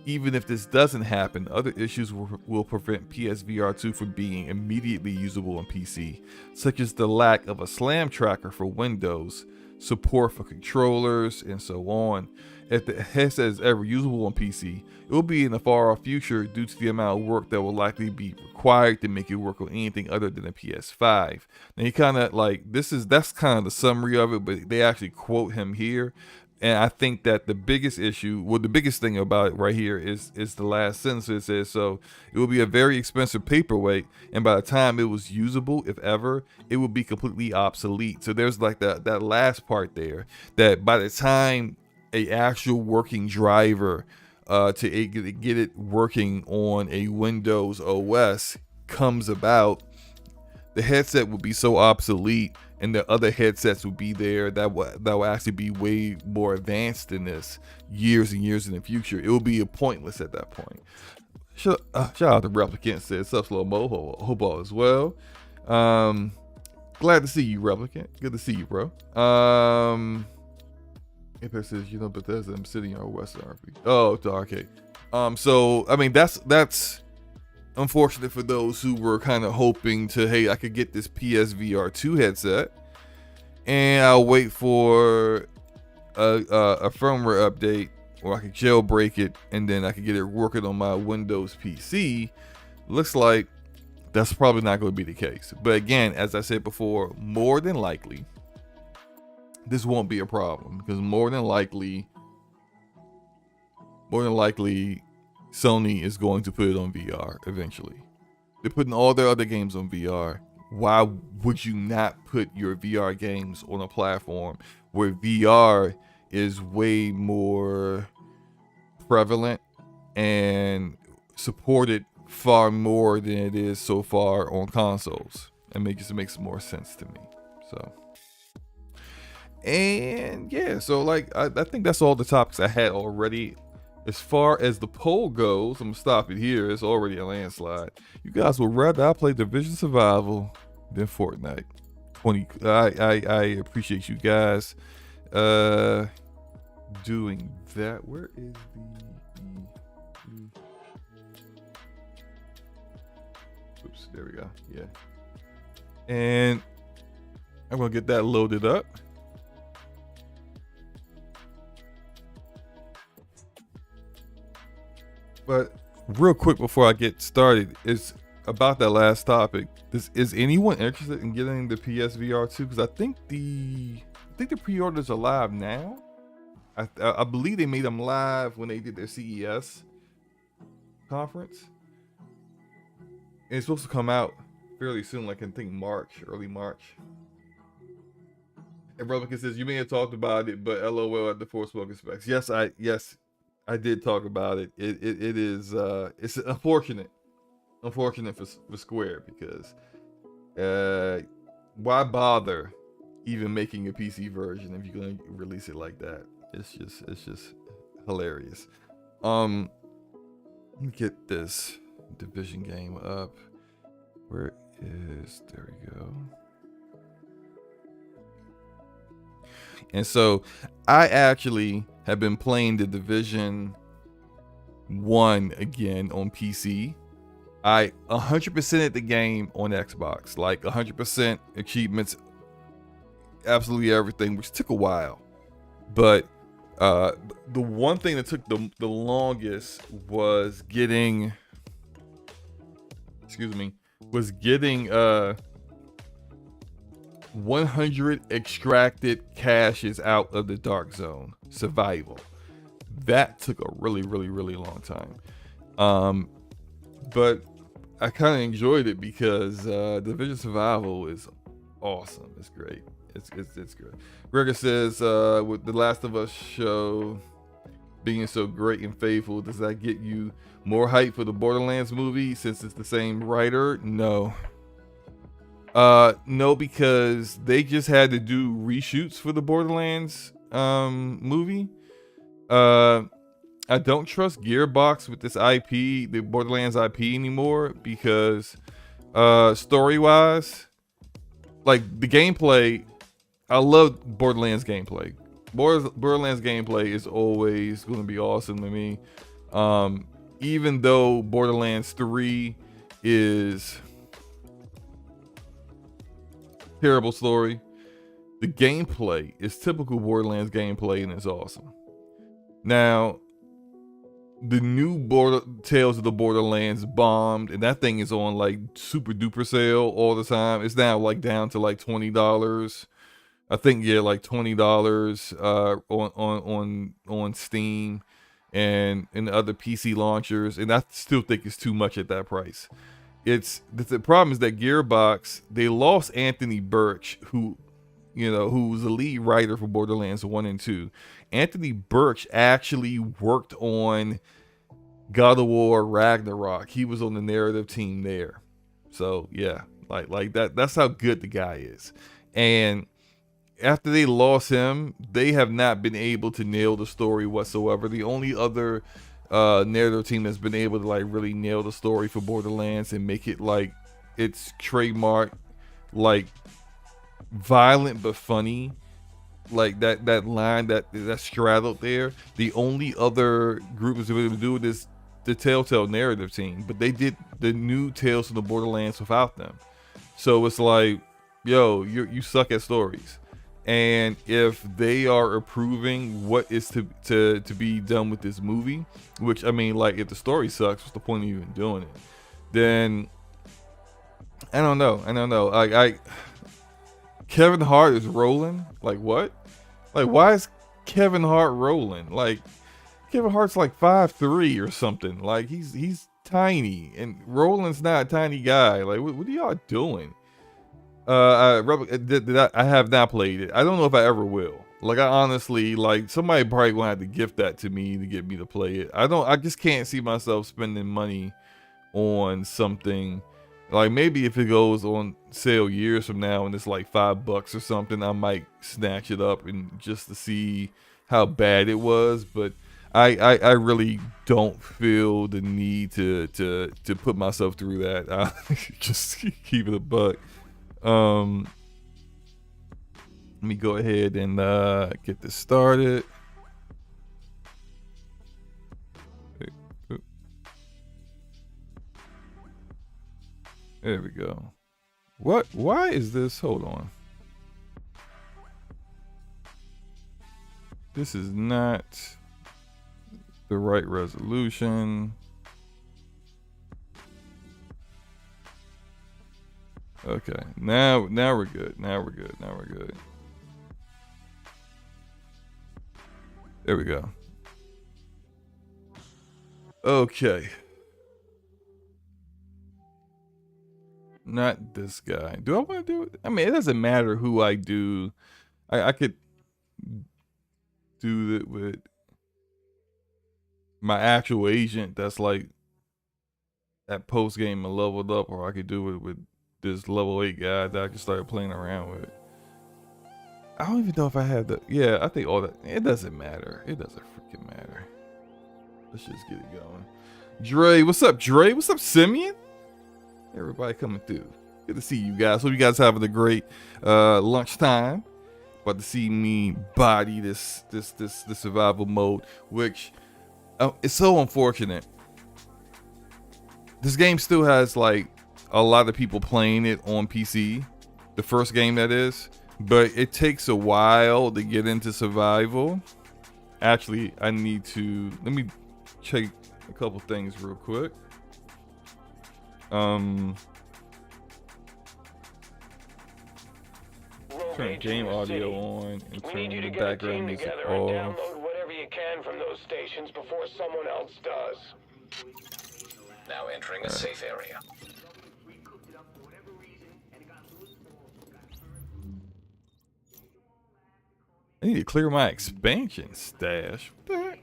Even if this doesn't happen, other issues will prevent PSVR 2 from being immediately usable on PC, such as the lack of a SLAM tracker for Windows, support for controllers, and so on. If the headset is ever usable on PC, it will be in the far off future due to the amount of work that will likely be required to make it work on anything other than a PS5. Now he kind of that's kind of the summary of it, but they actually quote him here. And I think that the biggest thing about it right here is the last sentence. It says, so it will be a very expensive paperweight, and by the time it was usable, if ever, it will be completely obsolete. So there's like that last part there, that by the time a actual working driver to get it working on a Windows OS comes about, the headset will be so obsolete, and the other headsets will be there that will actually be way more advanced than this years and years in the future. It will be pointless at that point. Shout out to Replicant, says sup SloMo, hope all is well. Glad to see you, Replicant. Good to see you, bro. Apex says, Bethesda, I'm sitting on Western RP. Oh, it's the arcade. So I mean that's unfortunate for those who were kind of hoping to, hey, I could get this PSVR 2 headset and I'll wait for a firmware update, or I could jailbreak it and then I could get it working on my Windows PC. Looks like that's probably not going to be the case. But again, as I said before, more than likely this won't be a problem, because more than likely Sony is going to put it on VR eventually. They're putting all their other games on VR. Why would you not put your VR games on a platform where VR is way more prevalent and supported far more than it is so far on consoles? It makes more sense to me. So, and yeah, so like I think that's all the topics I had already. As far as the poll goes, I'm gonna stop it here. It's already a landslide. You guys would rather I play Division Survival than Fortnite. I appreciate you guys doing that. Where is the oops, there we go. Yeah. And I'm gonna get that loaded up. But real quick before I get started, is about that last topic, is anyone interested in getting the PSVR 2? Because I think the pre-orders are live now. I believe they made them live when they did their CES conference. And it's supposed to come out fairly soon, like I think March, early March. And Republican says, you may have talked about it, but LOL at the Forspoken specs. Yes, I did talk about it. It is it's unfortunate for Square, because why bother even making a PC version if you're gonna release it like that? It's just hilarious. Let me get this Division game up. Where is, there we go. And so I actually have been playing the Division 1 again on PC. I 100%ed the game on Xbox, like 100% achievements, absolutely everything, which took a while. But the one thing that took the longest was getting, 100 extracted caches out of the Dark Zone survival. That took a really long time. But I kind of enjoyed it because Division Survival is awesome. It's great. It's good. Gregor says, with The Last of Us show being so great and faithful, does that get you more hype for the Borderlands movie since it's the same writer? No. No, because they just had to do reshoots for the Borderlands movie. I don't trust Gearbox with this IP, the Borderlands IP, anymore, because story-wise, like the gameplay, I love Borderlands gameplay. Borderlands gameplay is always going to be awesome to me. Even though Borderlands 3 is terrible story, the gameplay is typical Borderlands gameplay and it's awesome. Now, the new Tales of the Borderlands bombed, and that thing is on like super duper sale all the time. It's now like down to like $20. I think, yeah, like $20 on Steam and other PC launchers, and I still think it's too much at that price. The problem is that Gearbox, they lost Anthony Birch, who was the lead writer for Borderlands 1 and 2. Anthony Birch actually worked on God of War Ragnarok. He was on the narrative team there. So yeah, like that's how good the guy is. And after they lost him, they have not been able to nail the story whatsoever. The only other narrative team that's been able to like really nail the story for Borderlands and make it like it's trademark, like violent but funny, like that line that's straddled there. The only other group that's able to do it is the Telltale narrative team, but they did the new Tales of the Borderlands without them. So it's like, yo, you suck at stories. And if they are approving what is to be done with this movie, which, I mean, like, if the story sucks, what's the point of even doing it? Then I don't know. Like, Kevin Hart is rolling. Like, what? Like, why is Kevin Hart rolling? Like, Kevin Hart's like 5'3" or something. Like, he's tiny, and Roland's not a tiny guy. Like, what are y'all doing? I have not played it. I don't know if I ever will. Like, I honestly, like, somebody probably gonna have to gift that to me to get me to play it. I just can't see myself spending money on something. Like, maybe if it goes on sale years from now and it's like $5 or something, I might snatch it up and just to see how bad it was. But I really don't feel the need to put myself through that. I just keep it a buck. Let me go ahead and get this started. There we go. What? Why is this? Hold on. This is not the right resolution. Okay. Now we're good. Now we're good. Now we're good. There we go. Okay. Not this guy. Do I want to do it? I mean, it doesn't matter who I do. I could do it with my actual agent that's like at post game and leveled up, or I could do it with this level 8 guy that I can start playing around with. I don't even know if I have the. Yeah, I think all that. It doesn't matter. It doesn't freaking matter. Let's just get it going. Dre, what's up, Dre? What's up, Simeon? Everybody coming through. Good to see you guys. Hope you guys having a great lunchtime. About to see me body this survival mode, which it's so unfortunate. This game still has like a lot of people playing it on PC. The first game, that is. But it takes a while to get into survival. Actually, I need to, let me check a couple things real quick. Turn game audio on and turn the background music off. Download whatever you can from those stations before someone else does. Now entering a safe area. I need to clear my expansion stash. What the heck?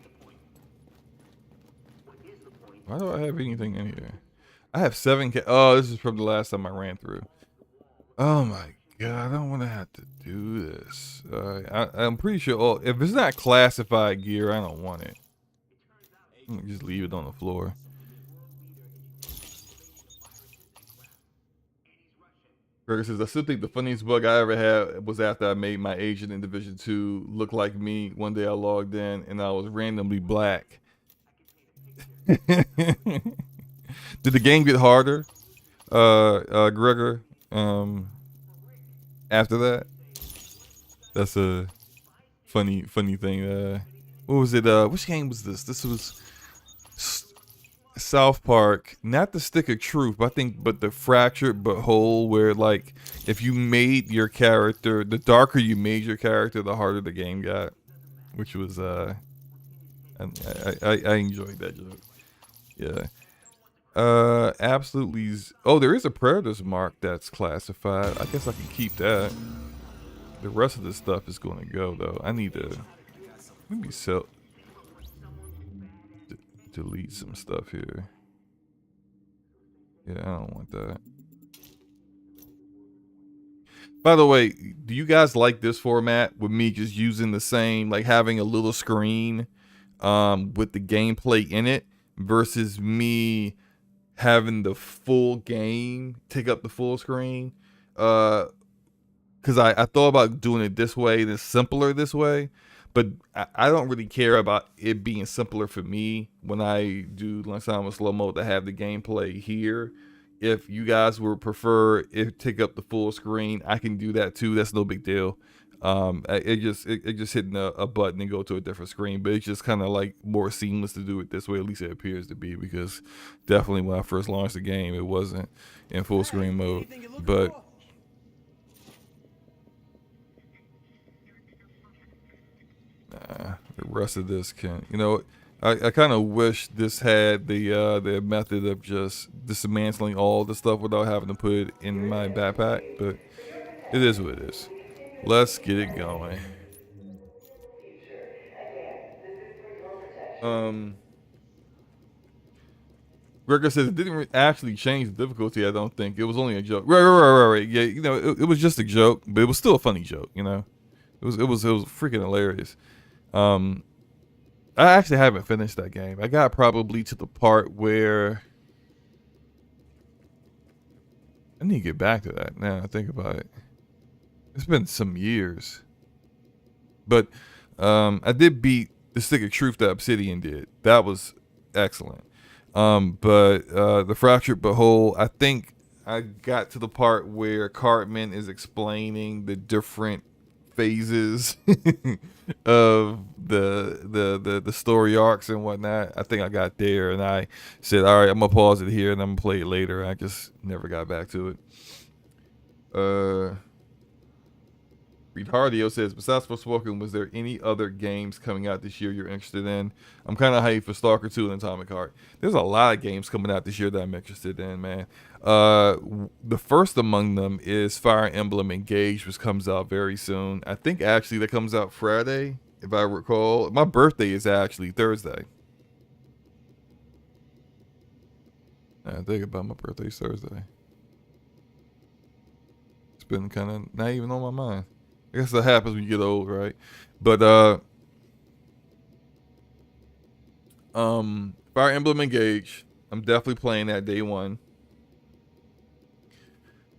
Why do I have anything in here? I have 7K. Oh, this is from the last time I ran through. Oh my god, I don't want to have to do this. I'm pretty sure. If it's not classified gear, I don't want it. Just leave it on the floor. Gregor says, I still think the funniest bug I ever had was after I made my agent in Division 2 look like me. One day I logged in and I was randomly black. Did the game get harder, Gregor, after that? That's a funny thing. What was it? Which game was this? This was South Park, not the Stick of Truth, but the Fractured But Whole, where like if you made your character, the darker you made your character, the harder the game got, which was I enjoyed that joke. Yeah. Absolutely. Oh, there is a Predator's mark that's classified. I guess I can keep that. The rest of the stuff is going to go though. I need to maybe delete some stuff here. Yeah, I don't want that. By the way, do you guys like this format with me just using the same, like having a little screen with the gameplay in it versus me having the full game take up the full screen? Because I thought about doing it this way, and it's simpler this way. But I don't really care about it being simpler for me when I do lunchtime with SloMo to have the gameplay here. If you guys would prefer it take up the full screen, I can do that too. That's no big deal. It just hitting a button and go to a different screen, but it's just kind of like more seamless to do it this way. At least it appears to be, because definitely when I first launched the game, it wasn't in full screen mode. But the rest of this can, I kind of wish this had the method of just dismantling all the stuff without having to put it in my backpack, but it is what it is. Let's get it going. Gregor says it didn't actually change the difficulty. I don't think it was only a joke. Right. Yeah, it was just a joke, but it was still a funny joke. It was freaking hilarious. I actually haven't finished that game. I got probably to the part where I need to get back to that now I think about it. It's been some years. But I did beat the Stick of Truth that Obsidian did. That was excellent. But the Fractured But Whole, I think I got to the part where Cartman is explaining the different phases of the story arcs and whatnot. I think I got there and I said, all right, I'm gonna pause it here and I'm gonna play it later. I just never got back to it. Reed Hardio says, besides Forspoken, was there any other games coming out this year you're interested in? I'm kind of hyped for Stalker 2 and Atomic Heart. There's a lot of games coming out this year that I'm interested in, man. The first among them is Fire Emblem Engage, which comes out very soon. I think actually that comes out Friday, if I recall. My birthday is actually Thursday. I think about my birthday's Thursday. It's been kind of not even on my mind. I guess that happens when you get old, right? But Fire Emblem Engage, I'm definitely playing that day one.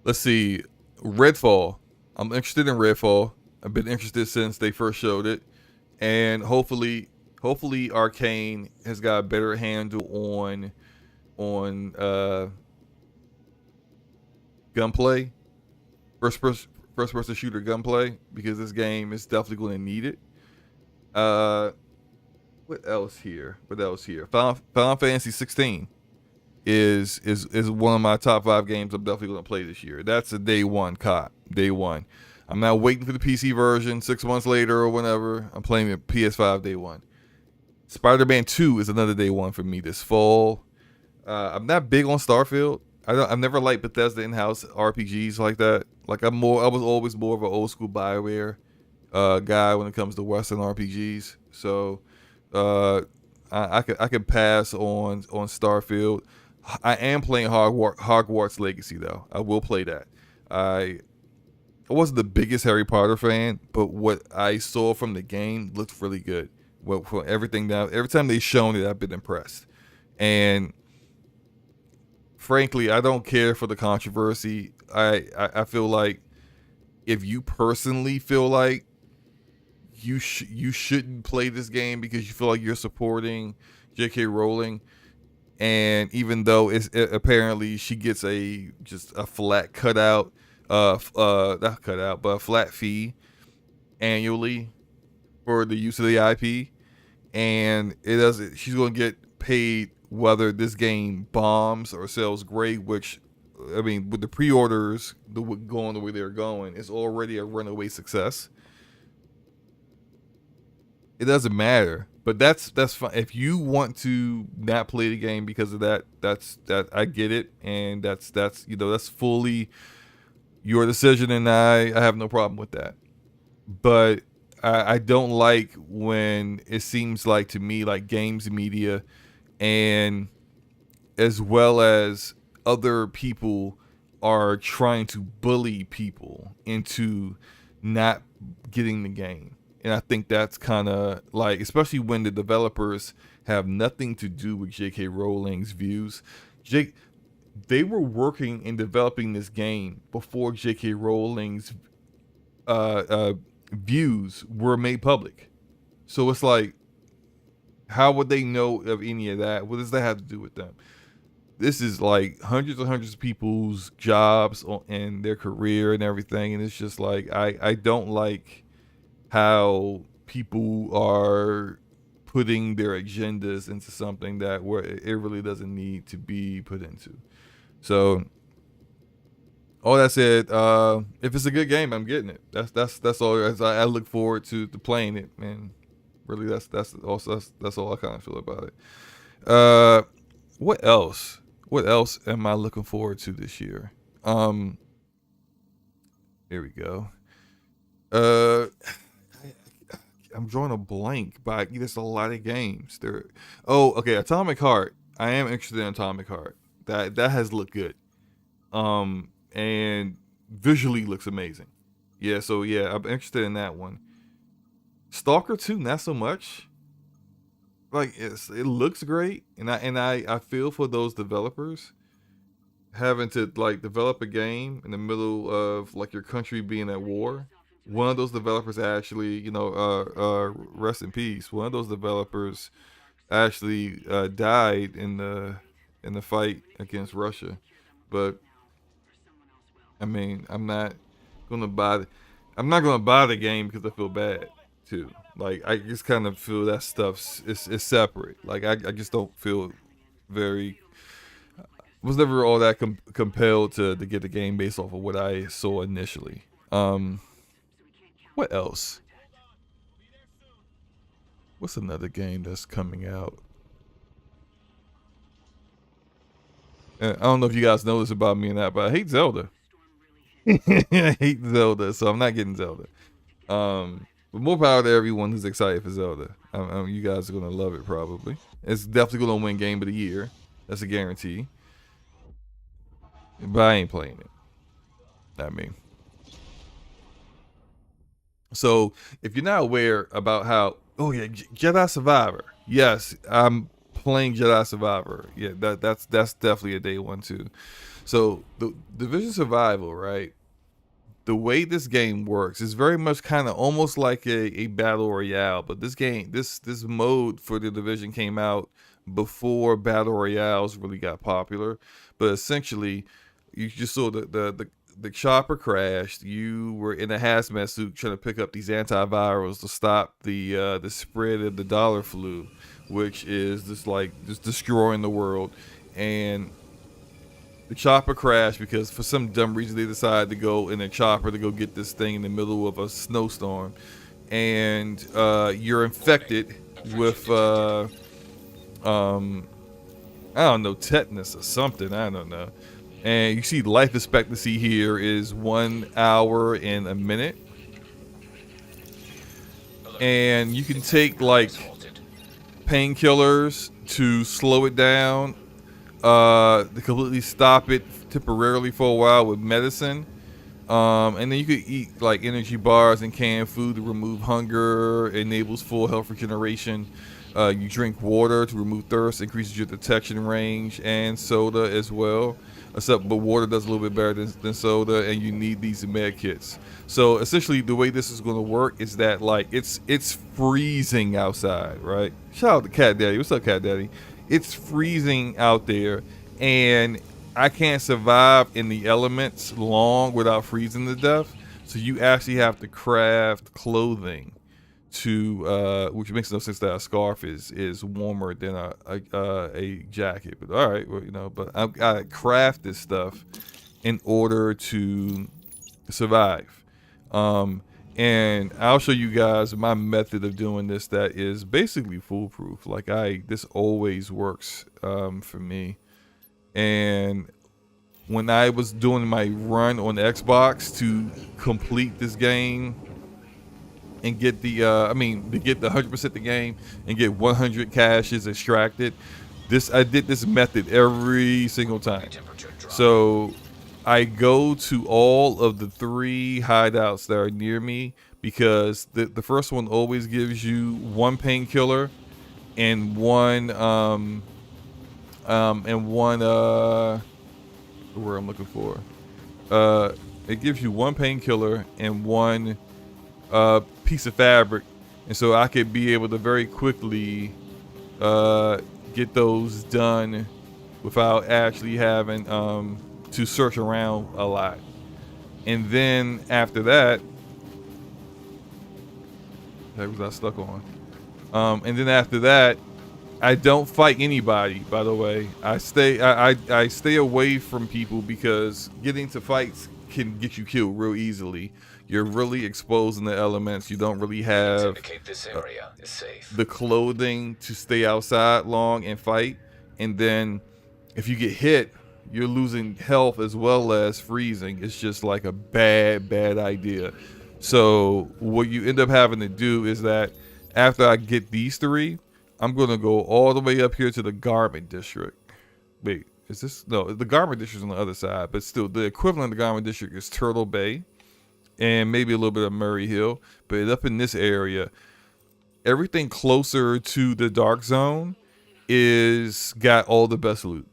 Let's see, Redfall. I'm interested in Redfall. I've been interested since they first showed it, and hopefully Arcane has got a better handle on gunplay, first person shooter gunplay, because this game is definitely going to need it. What else here? Final Fantasy 16 is one of my top 5 games I'm definitely going to play this year. That's a day one. I'm not waiting for the PC version 6 months later or whenever. I'm playing the PS5 day one. Spider-Man 2 is another day one for me this fall. I'm not big on Starfield. I've never liked Bethesda in-house RPGs like that. Like I was always more of an old school BioWare guy when it comes to Western RPGs. So I could pass on Starfield. I am playing Hogwarts Legacy though. I will play that. I wasn't the biggest Harry Potter fan, but what I saw from the game looked really good. Well, for everything now, every time they've shown it, I've been impressed. And frankly, I don't care for the controversy. I feel like if you personally feel like you shouldn't play this game because you feel like you're supporting J.K. Rowling, and even though apparently she gets just a flat cutout, not cutout, but a flat fee annually for the use of the IP, and she's going to get paid whether this game bombs or sells great, which, I mean, with the pre-orders going the way they're going, it's already a runaway success. It doesn't matter, but that's fine. If you want to not play the game because of that, that I get it, and that's fully your decision, and I have no problem with that. But I don't like when it seems like, to me, like games media and as well as other people are trying to bully people into not getting the game. And I think that's kind of like, especially when the developers have nothing to do with J.K. Rowling's views. They were working and developing this game before J.K. Rowling's views were made public. So it's like, how would they know of any of that? What does that have to do with them? This is like hundreds and hundreds of people's jobs and their career and everything. And it's just like, I don't like how people are putting their agendas into something where it really doesn't need to be put into. So all that said, if it's a good game, I'm getting it. That's all. I look forward to playing it, man. Really, that's all I kind of feel about it. What else? What else am I looking forward to this year? Here we go. I'm drawing a blank, but there's a lot of games there. Oh, okay, Atomic Heart. I am interested in Atomic Heart. That has looked good. And visually looks amazing. Yeah, so yeah, I'm interested in that one. Stalker 2, not so much. Like it looks great, and I feel for those developers having to like develop a game in the middle of like your country being at war. One of those developers actually, rest in peace. One of those developers actually died in the fight against Russia. But I mean, I'm not gonna buy the game because I feel bad too. Like I just kind of feel that stuff is separate. Like I just don't feel very was never all that compelled to get the game based off of what I saw initially. What else? What's another game that's coming out? I don't know if you guys know this about me or not, but I hate Zelda. I hate Zelda, so I'm not getting Zelda. But more power to everyone who's excited for Zelda. You guys are gonna love it probably. It's definitely gonna win Game of the Year. That's a guarantee. But I ain't playing it. I mean. So if you're not aware about how, oh yeah, Jedi Survivor. Yes, I'm playing Jedi Survivor. Yeah, that's definitely a day one too. So the Division Survival, right? The way this game works is very much kind of almost like a battle royale, but this game, this mode for the Division came out before battle royales really got popular. But essentially, you just saw the chopper crashed. You were in a hazmat suit trying to pick up these antivirals to stop the spread of the dollar flu, which is just destroying the world. And the chopper crashed because for some dumb reason they decided to go in a chopper to go get this thing in the middle of a snowstorm, and you're infected with I don't know, tetanus or something. I don't know. And you see life expectancy here is 1 hour and a minute. And you can take like painkillers to slow it down, to completely stop it temporarily for a while with medicine. And then you could eat like energy bars and canned food to remove hunger, enables full health regeneration. You drink water to remove thirst, increases your detection range, and soda as well. But water does a little bit better than soda, and you need these med kits. So essentially, the way this is going to work is that like it's freezing outside, right? Shout out to Cat Daddy. What's up, Cat Daddy? It's freezing out there, and I can't survive in the elements long without freezing to death. So you actually have to craft clothing to which makes no sense that a scarf is warmer than a jacket. But all right, well, you know, but I've got to craft this stuff in order to survive. And I'll show you guys my method of doing this that is basically foolproof. Like this always works for me. And when I was doing my run on the Xbox to complete this game and get the to get the 100% the game and get 100 caches extracted, I did this method every single time. So I go to all of the 3 hideouts that are near me, because the first one always gives you 1 painkiller and one where I'm looking for. It gives you 1 painkiller and 1 piece of fabric, and so I could be able to very quickly get those done without actually having to search around a lot. And then after that, was I stuck on? And then after that, I don't fight anybody. By the way, I stay away from people, because getting to fights can get you killed real easily. You're really exposed in the elements. You don't really have this area is safe. The clothing to stay outside long and fight. And then if you get hit, you're losing health as well as freezing. It's just like a bad idea. So what you end up having to do is that after I get these 3, I'm going to go all the way up here to the Garment District. Wait, is this? No, the Garment District is on the other side, but still the equivalent of the Garment District is Turtle Bay and maybe a little bit of Murray Hill. But up in this area, everything closer to the Dark Zone is got all the best loot,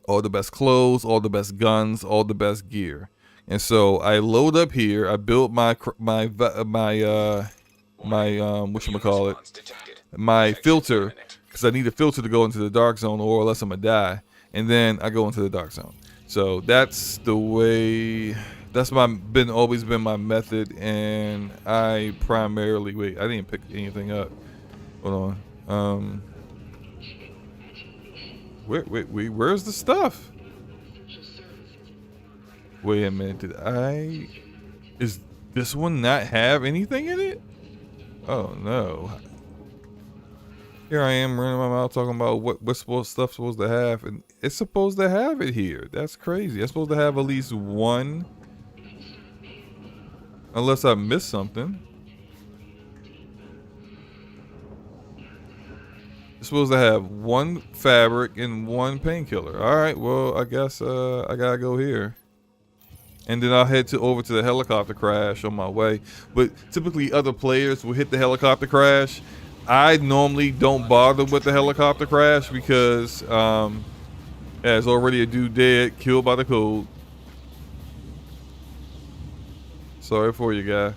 all the best clothes, all the best guns, all the best gear. And so I load up here. I built my filter, because I need a filter to go into the Dark Zone, or else I'm gonna die. And then I go into the Dark Zone. So that's the way. That's always been my method. And I primarily I didn't pick anything up. Hold on. Wait, where's the stuff? Wait a minute, is this one not have anything in it? Oh no. Here I am running my mouth talking about what stuff's supposed to have, and it's supposed to have it here. That's crazy. It's supposed to have at least one. Unless I missed something. It's supposed to have one fabric and one painkiller. Alright, well, I guess I gotta go here. And then I'll head over to the helicopter crash on my way. But typically other players will hit the helicopter crash. I normally don't bother with the helicopter crash because there's already a dude dead, killed by the code. Sorry for you, guy.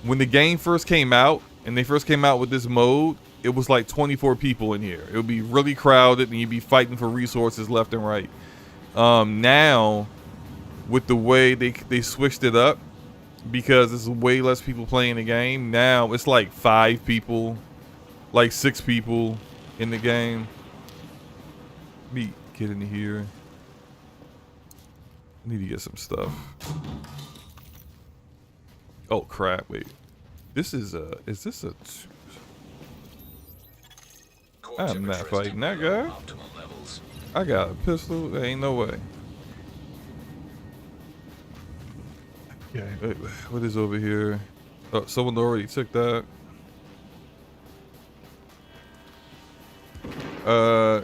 When the game first came out, and they first came out with this mode, it was like 24 people in here. It would be really crowded, and you'd be fighting for resources left and right. Now, with the way they switched it up, because there's way less people playing the game, now it's like 5 people, like 6 people in the game. Let me get in here. I need to get some stuff. Oh crap, wait. This is this a... I'm not fighting that guy. I got a pistol, there ain't no way. Okay, wait, what is over here? Oh, someone already took that. So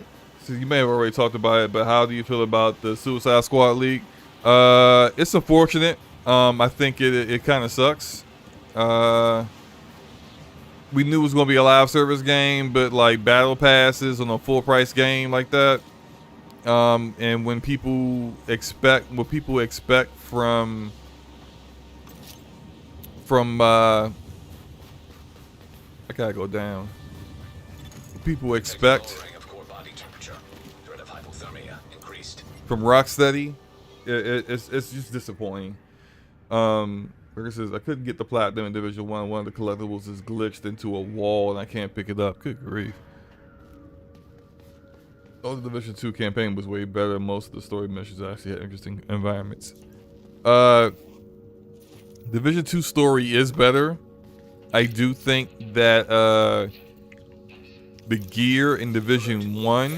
you may have already talked about it, but how do you feel about the Suicide Squad leak? It's unfortunate. I think it kind of sucks. We knew it was going to be a live service game, but like battle passes on a full price game like that. And when people expect from I gotta go down. People expect from Rocksteady, it's just disappointing. Like I said, I couldn't get the platinum in Division 1. One of the collectibles is glitched into a wall and I can't pick it up. Good grief. Oh, the Division 2 campaign was way better. Most of the story missions actually had interesting environments. Division 2 story is better. I do think that the gear in Division 1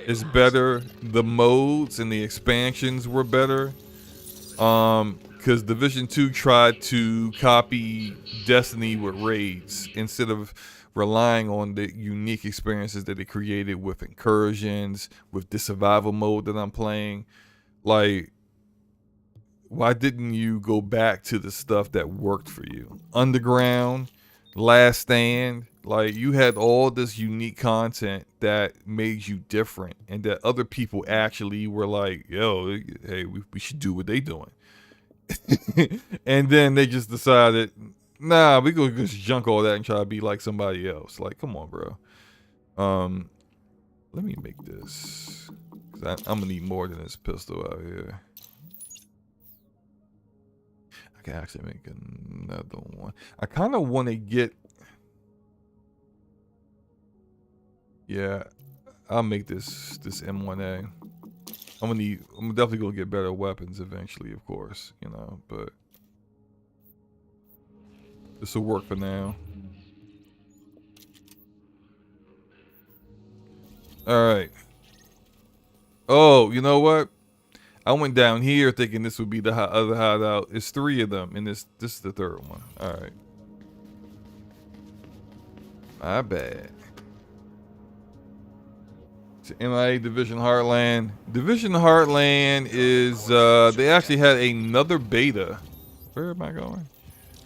is better. The modes and the expansions were better. Because Division 2 tried to copy Destiny with raids instead of relying on the unique experiences that it created with incursions, with the survival mode that I'm playing. Like, why didn't you go back to the stuff that worked for you? Underground, Last Stand, like you had all this unique content that made you different and that other people actually were like, yo, hey, we should do what they doing. And then they just decided, nah, we gonna just junk all that and try to be like somebody else. Like, come on, bro. Let me make this. 'Cause I'm gonna need more than this pistol out here. I can actually make another one. I kind of want to get. Yeah, I'll make this M1A. I'm definitely gonna get better weapons eventually, of course, you know, but this will work for now. All right. Oh, you know what? I went down here thinking this would be the other hideout. It's 3 of them, and this is the 3rd one. All right. My bad. To MIA Division Heartland. Division Heartland is, they actually had another beta. Where am I going?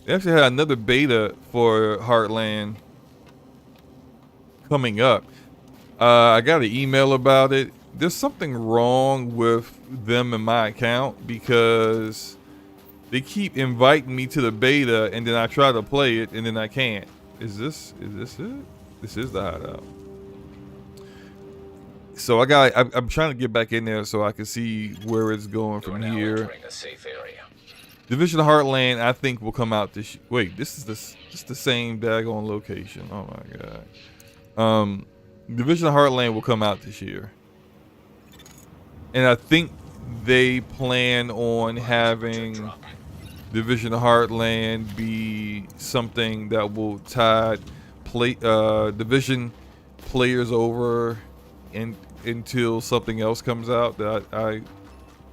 They actually had another beta for Heartland coming up. I got an email about it. There's something wrong with them and my account because they keep inviting me to the beta and then I try to play it and then I can't. Is this it? This is the hideout. So I'm trying to get back in there so I can see where it's going from here. Division Heartland, I think, will come out this. Wait, this is the same daggone location. Oh my god. Division Heartland will come out this year. And I think they plan on having Division Heartland be something that will tide Division players over until something else comes out that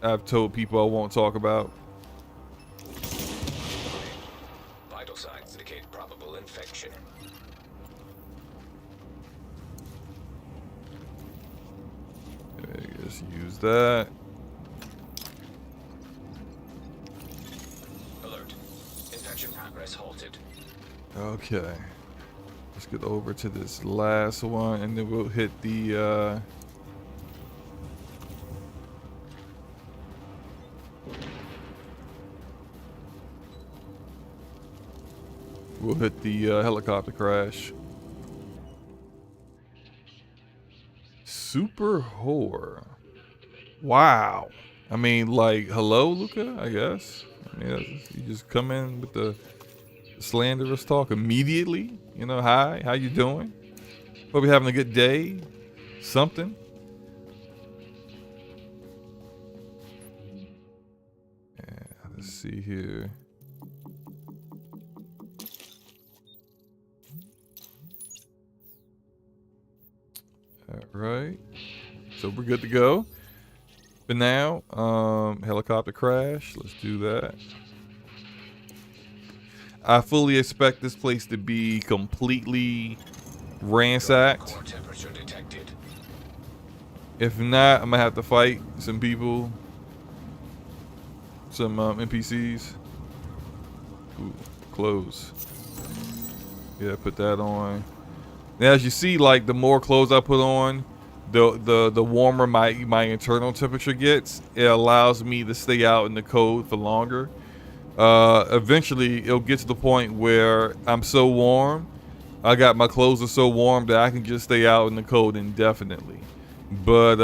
I've told people I won't talk about. Vital signs indicate probable infection. Okay, just use that. Alert. Infection progress halted. Okay. Let's get over to this last one and then we'll hit the helicopter crash. Super whore. Wow. I mean, like, hello, Luca, I guess. I mean, you just come in with the slanderous talk immediately. You know, hi, how you doing? Hope you're having a good day. Something. Yeah, let's see here. All right. So we're good to go. For now, helicopter crash. Let's do that. I fully expect this place to be completely ransacked. Core temperature detected. If not, I'm gonna have to fight some people, some NPCs. Ooh, clothes. Yeah, put that on. Now, as you see, like the more clothes I put on, the warmer my internal temperature gets. It allows me to stay out in the cold for longer. Eventually, it'll get to the point where I'm so warm, I got my clothes are so warm that I can just stay out in the cold indefinitely. But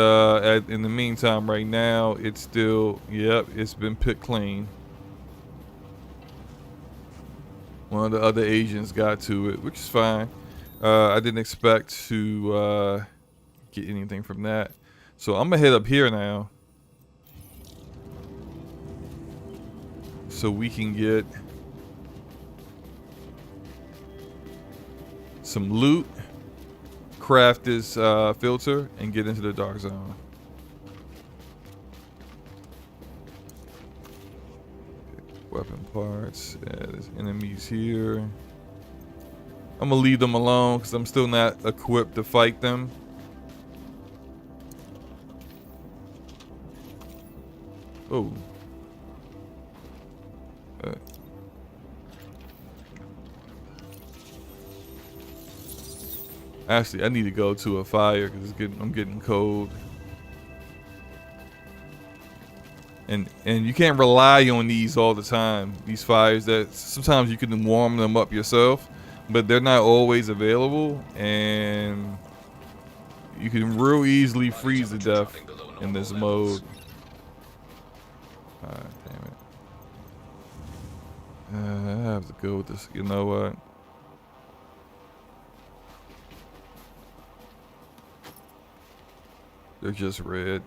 in the meantime, right now, it's still, yep, it's been picked clean. One of the other agents got to it, which is fine. I didn't expect to get anything from that. So I'm gonna head up here now, so we can get some loot, craft this filter, and get into the dark zone. Weapon parts. Yeah, there's enemies here. I'm gonna leave them alone because I'm still not equipped to fight them. Oh. Actually, I need to go to a fire because I'm getting cold. And you can't rely on these all the time. These fires that sometimes you can warm them up yourself, but they're not always available, and you can real easily freeze to death in this mode. Ah, damn it. I have to go with this. You know what? They're just red.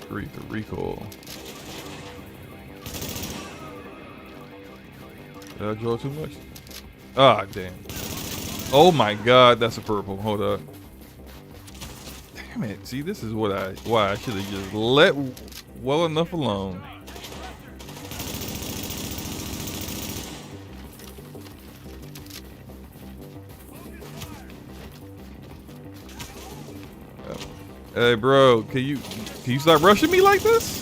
Read the recoil. Did I draw too much? Ah, damn. Oh my god, that's a purple. Hold up. Damn it. See, this is why I should have just let well enough alone. Hey, bro, can you stop rushing me like this?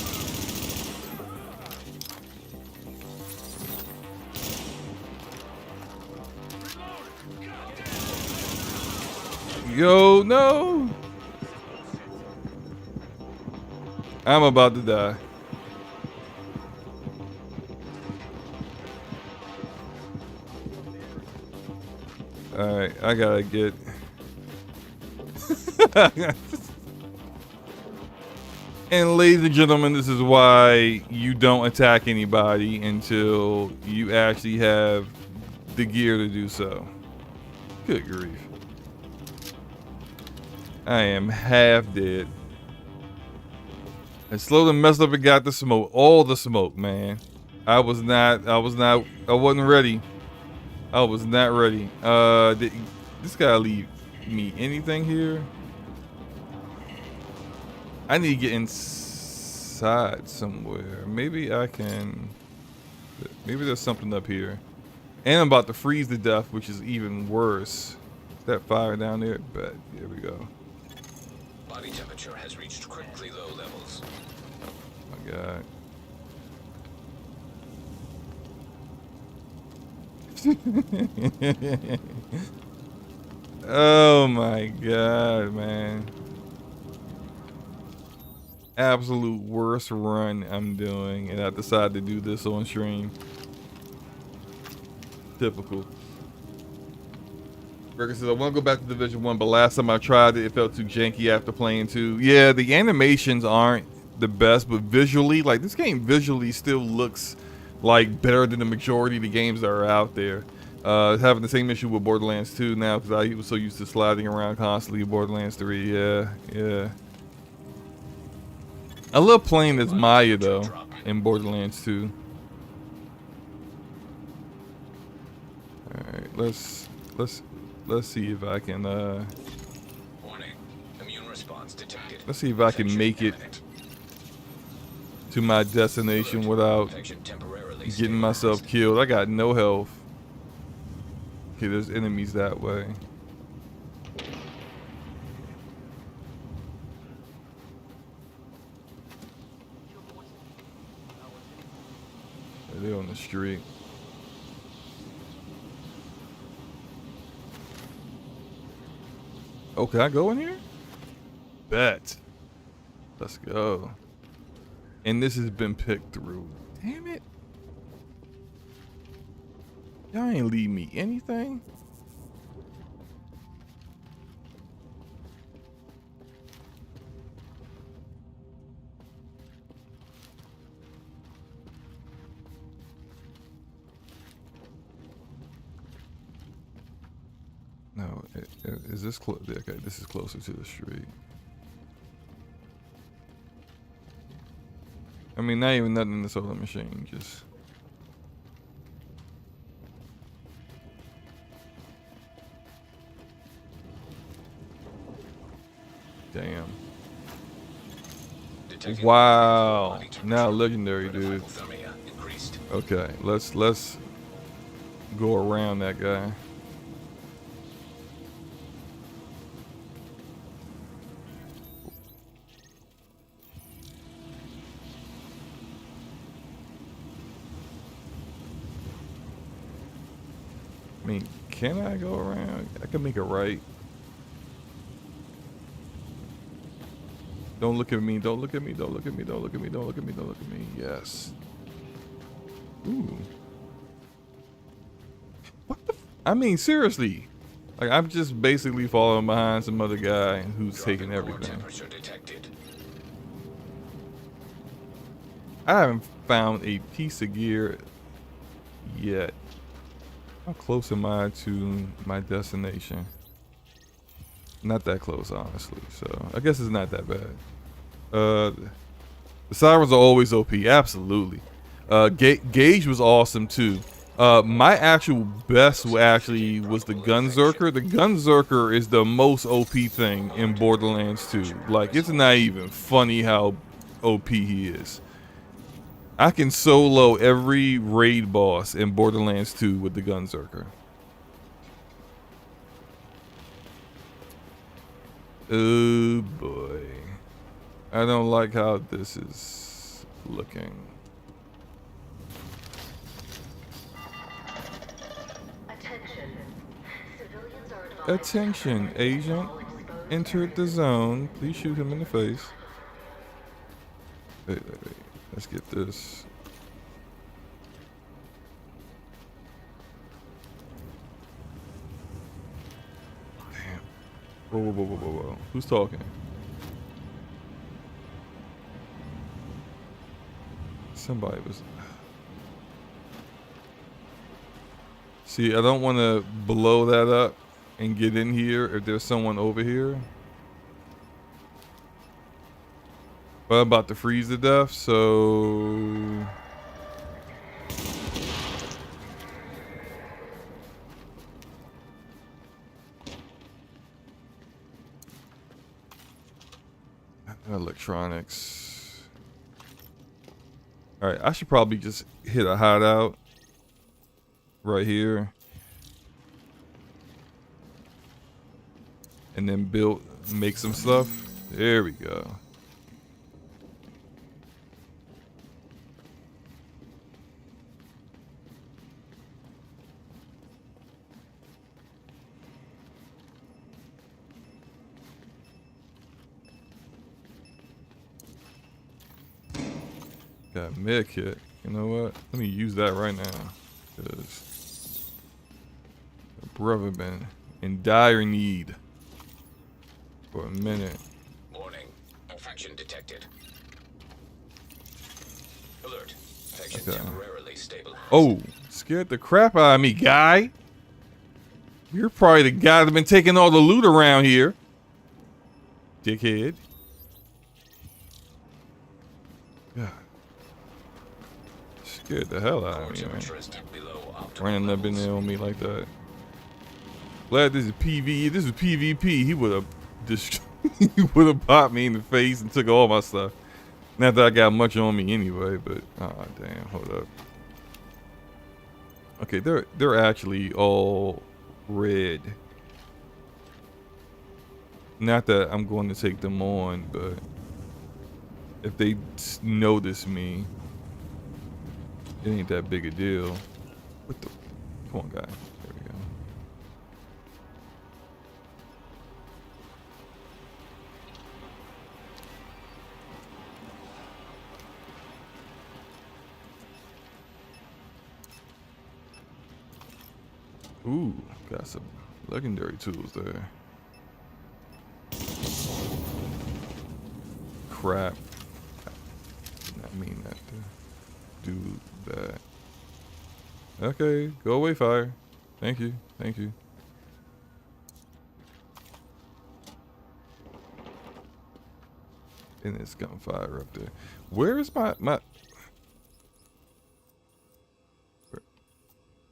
Yo, no. I'm about to die. All right, I gotta get. And ladies and gentlemen, this is why you don't attack anybody until you actually have the gear to do so. Good grief. I am half dead. And slowly messed up and got the smoke. All the smoke, man. I wasn't ready. I was not ready. Did this guy leave me anything here? I need to get inside somewhere. Maybe I can. Maybe there's something up here. And I'm about to freeze to death, which is even worse. Is that fire down there? But here we go. Body temperature has reached critically low levels. Oh my God. Oh my God, man. Absolute worst run I'm doing, and I decided to do this on stream. Typical. Burger says, I want to go back to Division 1, but last time I tried it, it felt too janky after playing 2. Yeah, the animations aren't the best, but visually, like this game visually still looks like better than the majority of the games that are out there. Having the same issue with Borderlands 2 now because I was so used to sliding around constantly in Borderlands 3. Yeah. I love playing as Maya though in Borderlands 2. Alright, let's see if I can Warning. Immune response detected. let's see if I can make it to my destination without getting myself killed. I got no health. Okay, there's enemies that way. They're on the street. Oh, can I go in here? Bet. Let's go. And this has been picked through. Damn it. Y'all ain't leave me anything. No, is this close? Okay, this is closer to the street. I mean, not even nothing in the solar machine, just. Damn. Wow. Now legendary, dude. Okay, let's go around that guy. I mean, can I go around? I can make a right. Don't look at me, don't look at me, don't look at me, don't look at me, don't look at me, don't look at me. Yes. Ooh. What the I mean, seriously. Like, I'm just basically following behind some other guy who's taking everything. I haven't found a piece of gear yet. How close am I to my destination? Not that close, honestly. So I guess it's not that bad. The sirens are always OP, absolutely. Gauge was awesome too. My actual best actually was the Gunzerker. The Gunzerker is the most OP thing in Borderlands 2. Like, it's not even funny how OP he is. I can solo every raid boss in Borderlands 2 with the Gunzerker. Oh boy. I don't like how this is looking. Attention, agent. Entered the zone. Please shoot him in the face. Wait. Let's get this. Damn. Whoa. Who's talking? Somebody was. See, I don't want to blow that up and get in here if there's someone over here. But I'm about to freeze to death, so. Electronics. Alright, I should probably just hit a hideout right here. And then make some stuff. There we go. Got a med kit. You know what? Let me use that right now. Because brother been in dire need for a minute. Warning. Infection detected. Alert. Infection temporarily stable. Oh, scared the crap out of me, guy. You're probably the guy that's been taking all the loot around here. Dickhead. God. Scared the hell out of me, man. Running up in there on me like that. Glad this is PvE. This is PvP. He would have he would have popped me in the face and took all my stuff. Not that I got much on me anyway, but oh damn, hold up. Okay, they're actually all red. Not that I'm going to take them on, but if they notice me, it ain't that big a deal. What the? Come on, guy. There we go. Ooh, got some legendary tools there. Crap. I did not mean that to do that. Okay, go away, fire. Thank you, thank you. And it's gunfire up there. Where is my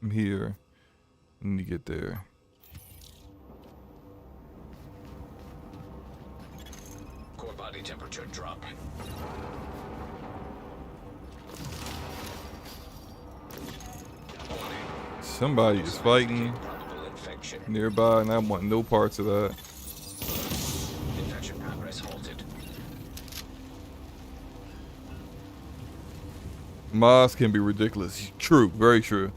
I'm here. I need to get there. Core body temperature drop. Somebody is fighting nearby, and I want no parts of that. Infection progress halted. Mods can be ridiculous. True, very true.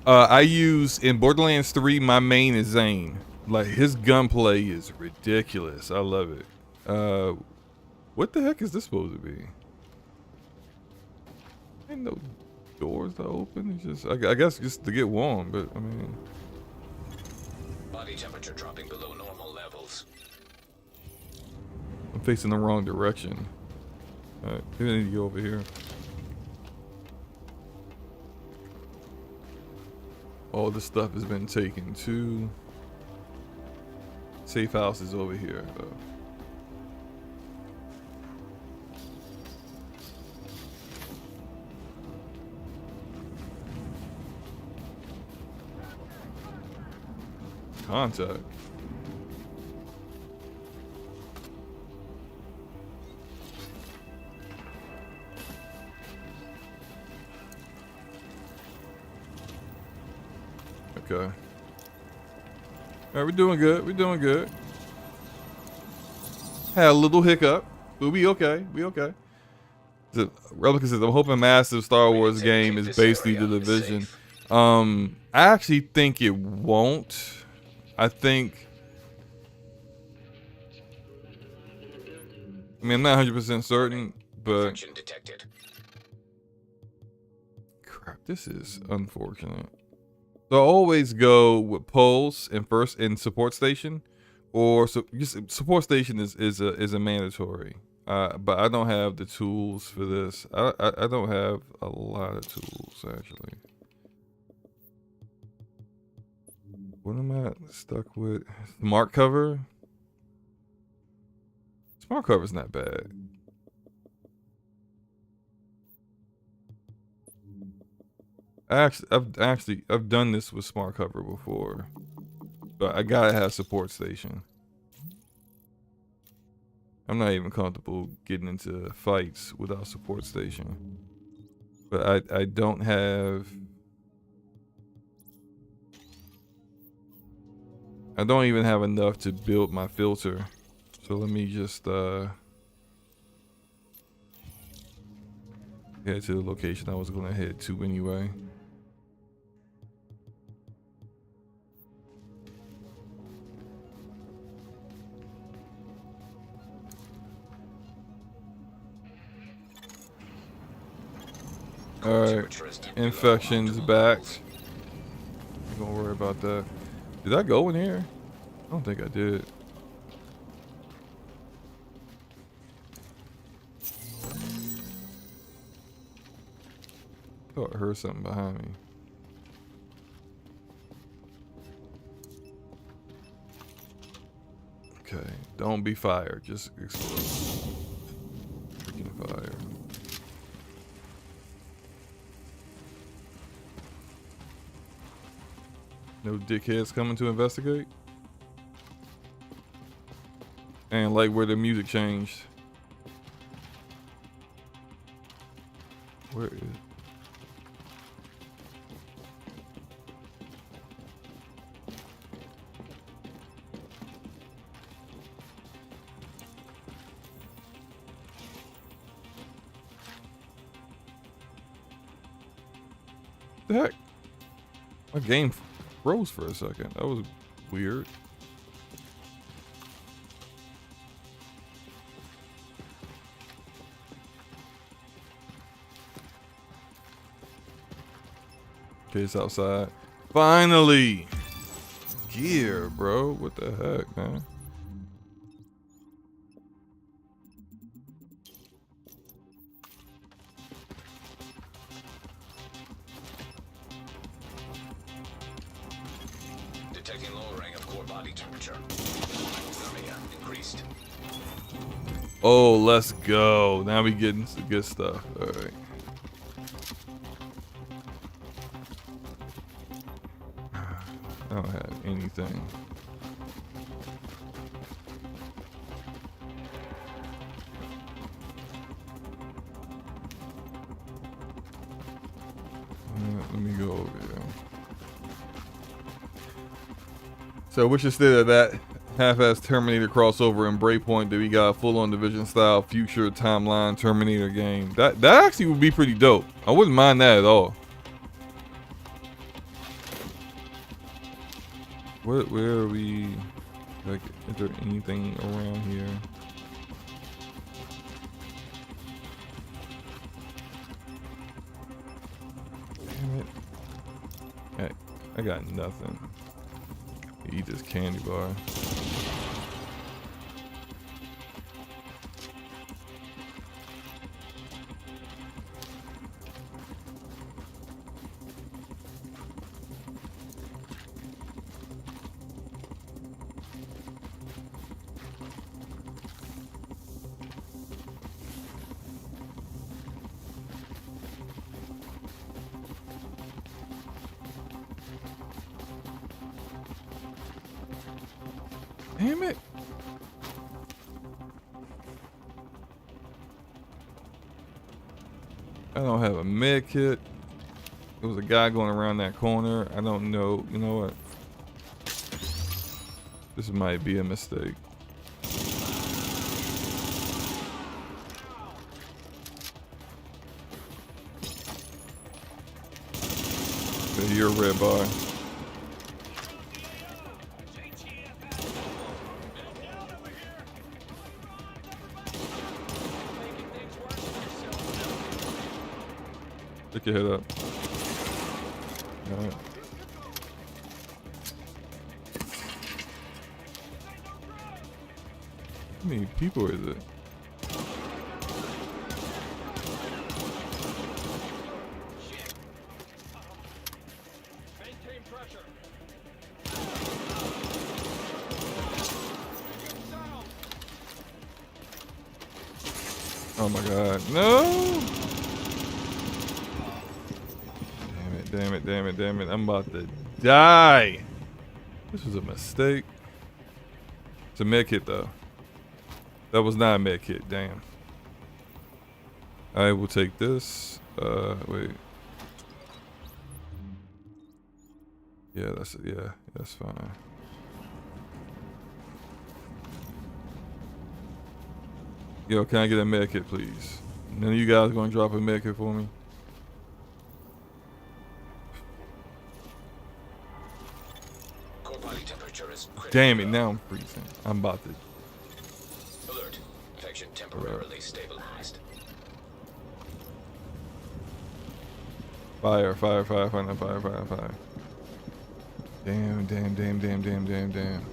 I use in Borderlands 3. My main is Zane. Like his gunplay is ridiculous. I love it. What the heck is this supposed to be? Ain't no doors to open. It's just, I guess, just to get warm. But I mean, body temperature dropping below normal levels. I'm facing the wrong direction. All right, I need to go over here. All this stuff has been taken too. Safe house is over here though. Contact. Okay. All right, we're doing good. We're doing good. Had a little hiccup, but we okay. We okay. Relica says, I'm hoping massive Star Wars game is basically The Division. I actually think it won't. I think. I mean, I'm not 100% certain, but. Crap, this is unfortunate. So I always go with Pulse and support station, or support station is a mandatory. But I don't have the tools for this. I don't have a lot of tools actually. What am I stuck with? Smart cover. Smart cover's not bad. I've done this with smart cover before, but I gotta have support station. I'm not even comfortable getting into fights without support station. But I don't have. I don't even have enough to build my filter. So let me just head to the location I was gonna head to anyway. Alright, infection's back. Don't worry about that. Did I go in here? I don't think I did. I thought I heard something behind me. Okay, don't be fired, just explode. Freaking fire. No dickheads coming to investigate? And like where the music changed. Where is... the heck? My game froze for a second. That was weird. Okay, it's outside. Finally! Gear, bro. What the heck, man? Detecting lowering of core body temperature. Hypothermia increased. Oh, let's go. Now we getting some good stuff. All right. I don't have anything. Let me go over here. So which instead of that half-ass Terminator crossover and Breakpoint that we got full-on Division style future timeline Terminator game. That actually would be pretty dope. I wouldn't mind that at all. Where are we? Like, is there anything around here? Damn it. Hey, I got nothing. Eat this candy bar. Damn it. I don't have a med kit. There was a guy going around that corner. I don't know. You know what? This might be a mistake. Okay, you're a red bar. Pick your head up. All right. How many people is it? Oh my god. No! Damn it, damn it, damn it. I'm about to die. This was a mistake. It's a med kit though. That was not a med kit, damn. I will take this. Wait. Yeah, that's fine. Yo, can I get a med kit, please? None of you guys gonna drop a med kit for me? Core body temperature is critical. Damn it, now I'm freezing. I'm about to. Alert. Infection temporarily stabilized. Fire, fire, fire, fire, fire, fire, fire. Damn, damn, damn, damn, damn, damn, damn.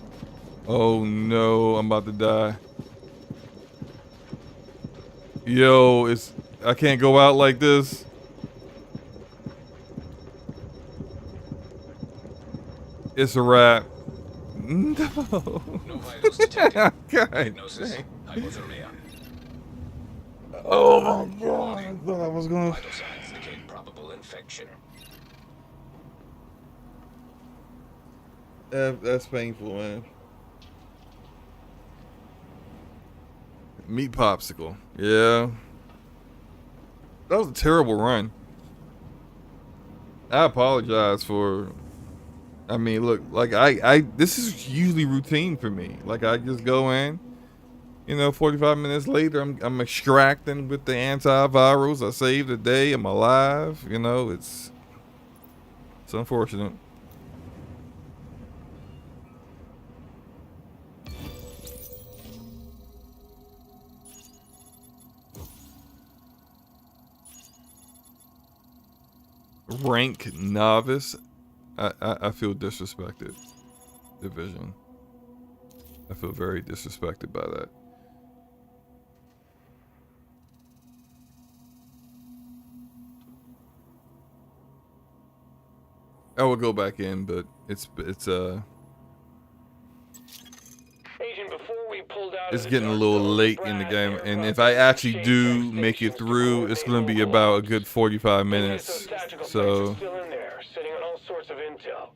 Oh no, I'm about to die. Yo, I can't go out like this. It's a wrap. No. No vitals detected. God Diagnosis: dang. hypothermia. Oh my god, I thought I was gonna. Vital signs indicate probable infection. That's painful, man. Meat popsicle. Yeah. That was a terrible run. I apologize for. I mean, look, like this is usually routine for me. Like I just go in, 45 minutes later, I'm extracting with the antivirals. I saved the day. I'm alive. It's unfortunate. Rank novice. I feel disrespected. Division. I feel very disrespected by that. I will go back in, but it's Agent, before we pulled out it's of the getting a dark little zone, late Brad in the game, Air and if brought I the actually exchange do from make it stations to through, it's going to be coordinate about a local good ops. 45 Those minutes. tactical So planes are still in there, sitting on all sorts of intel.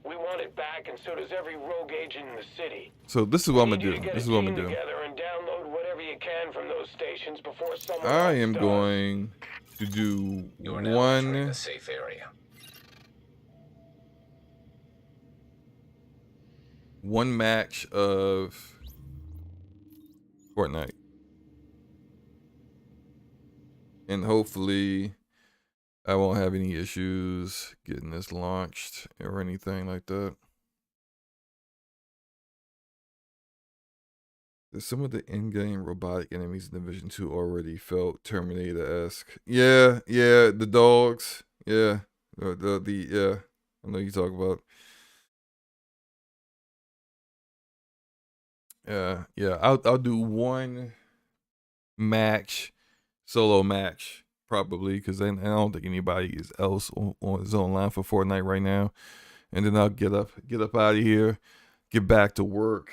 We want it back, and so does every rogue agent in the city. this is what I'm We gonna need you do. to get This a is what I'm team gonna do. together and download whatever you can from those stations before someone I else am does. going to do You are now entering one a safe area. match of Fortnite, and hopefully I won't have any issues getting this launched or anything like that. Some of the in-game robotic enemies in Division 2 already felt Terminator-esque. Yeah, the dogs. Yeah, yeah. I know you talk about. Yeah. I'll do one match, solo match probably, because I don't think anybody else is online for Fortnite right now. And then I'll get up out of here, get back to work.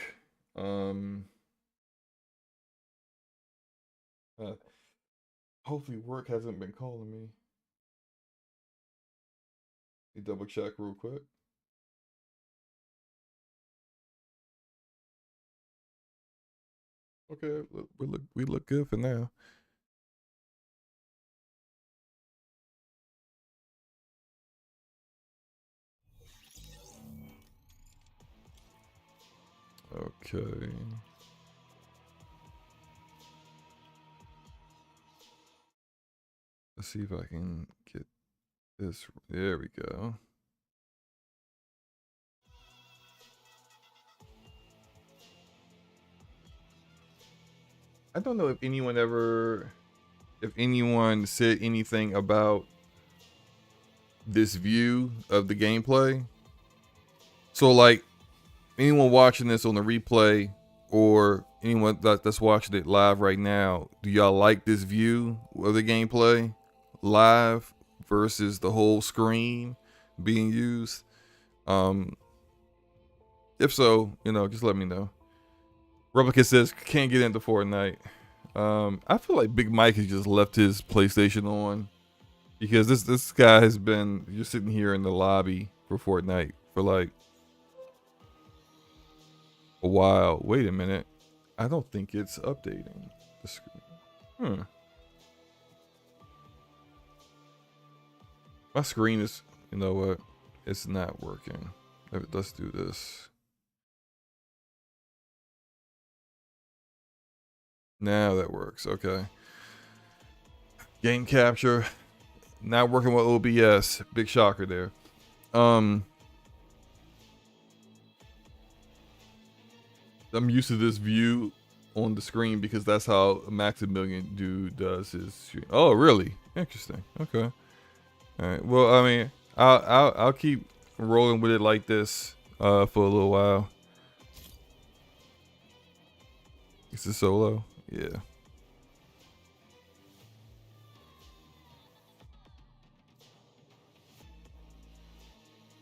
Hopefully work hasn't been calling me. You double check real quick. Okay, we look good for now. Okay. Let's see if I can get this. There we go. I don't know if anyone said anything about this view of the gameplay. So like anyone watching this on the replay or anyone that's watching it live right now, do y'all like this view of the gameplay live versus the whole screen being used? If so, just let me know. Replica says can't get into Fortnite. I feel like Big Mike has just left his PlayStation on because this guy has been just sitting here in the lobby for Fortnite for like a while. Wait a minute. I don't think it's updating the screen. My screen is, you know what? It's not working. Let's do this. Now that works. Okay. Game capture. Not working with OBS. Big shocker there. I'm used to this view on the screen because that's how Maximilian dude does his stream. Oh, really? Interesting. Okay. All right. Well, I mean, I'll keep rolling with it like this for a little while. Is it solo? Yeah.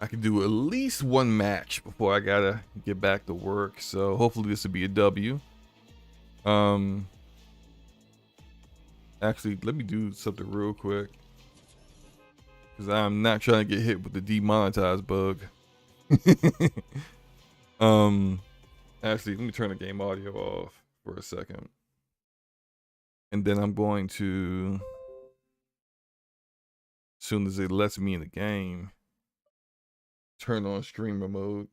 I can do at least one match before I gotta get back to work. So hopefully this will be a W. Actually, let me do something real quick. Because I'm not trying to get hit with the demonetized bug. Actually, let me turn the game audio off for a second. And then I'm going to, as soon as it lets me in the game, turn on streamer mode.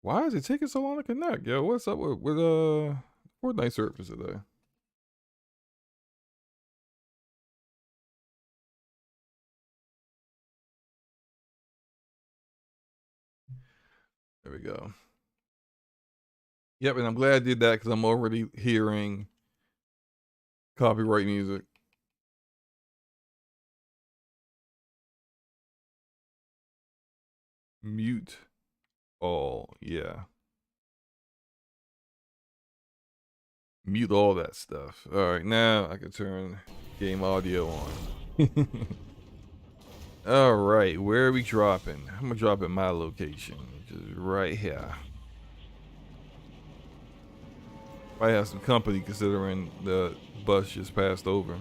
Why is it taking so long to connect? Yo, what's up with Fortnite servers today? There we go. Yep, and I'm glad I did that because I'm already hearing copyright music. Mute all, yeah. Mute all that stuff. All right, now I can turn game audio on. All right, where are we dropping? I'm gonna drop at my location, which is right here. I have some company considering the bus just passed over.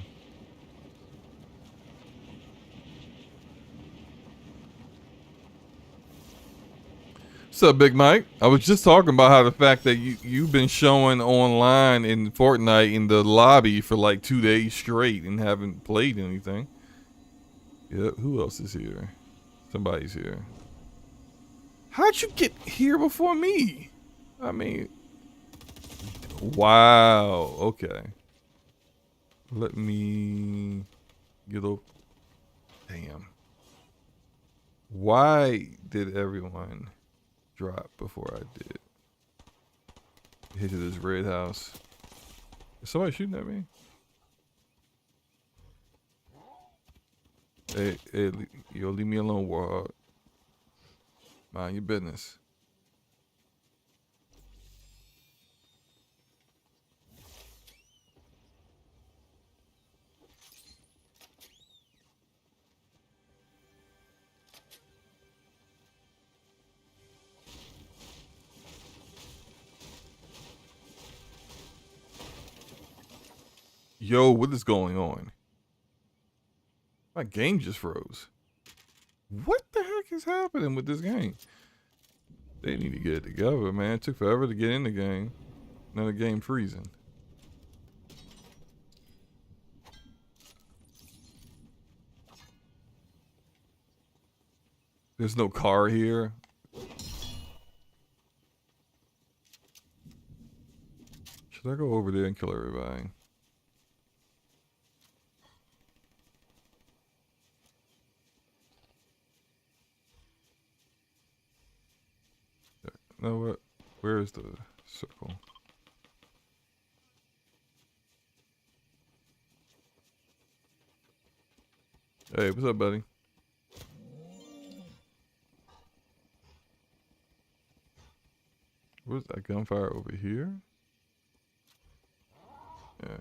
What's up, Big Mike? I was just talking about how the fact that you've been showing online in Fortnite in the lobby for like 2 days straight and haven't played anything. Yep, who else is here? Somebody's here. How'd you get here before me? I mean, wow, okay. Let me get up. Damn. Why did everyone drop before I did? Hit to this red house. Is somebody shooting at me? Hey, yo, leave me alone, Warhawk. Mind your business. Yo, what is going on? My game just froze. What the heck is happening with this game? They need to get it together, man. It took forever to get in the game. Now the game freezing. There's no car here. Should I go over there and kill everybody? You know what? Where is the circle? Hey, what's up, buddy? Where's that gunfire over here? Yeah.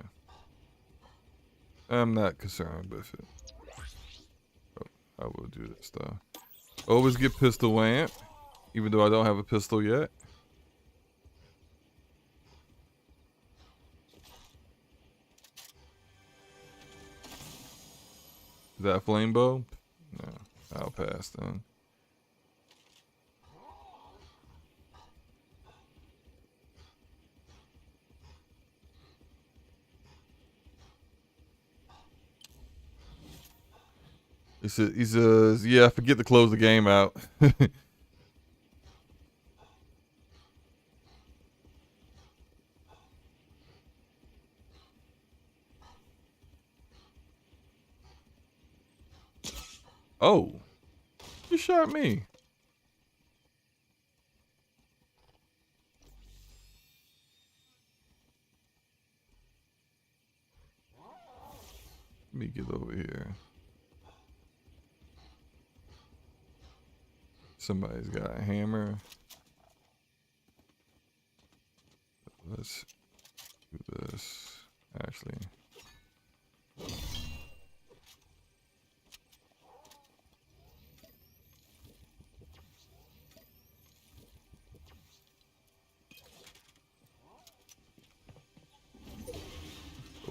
I'm not concerned with it. Oh, I will do this though. Always get pistol wamp. even though I don't have a pistol yet. Is that a flame bow? No, I'll pass then. He says, yeah, I forget to close the game out. Oh, you shot me. Let me get over here. Somebody's got a hammer. Let's do this. Actually.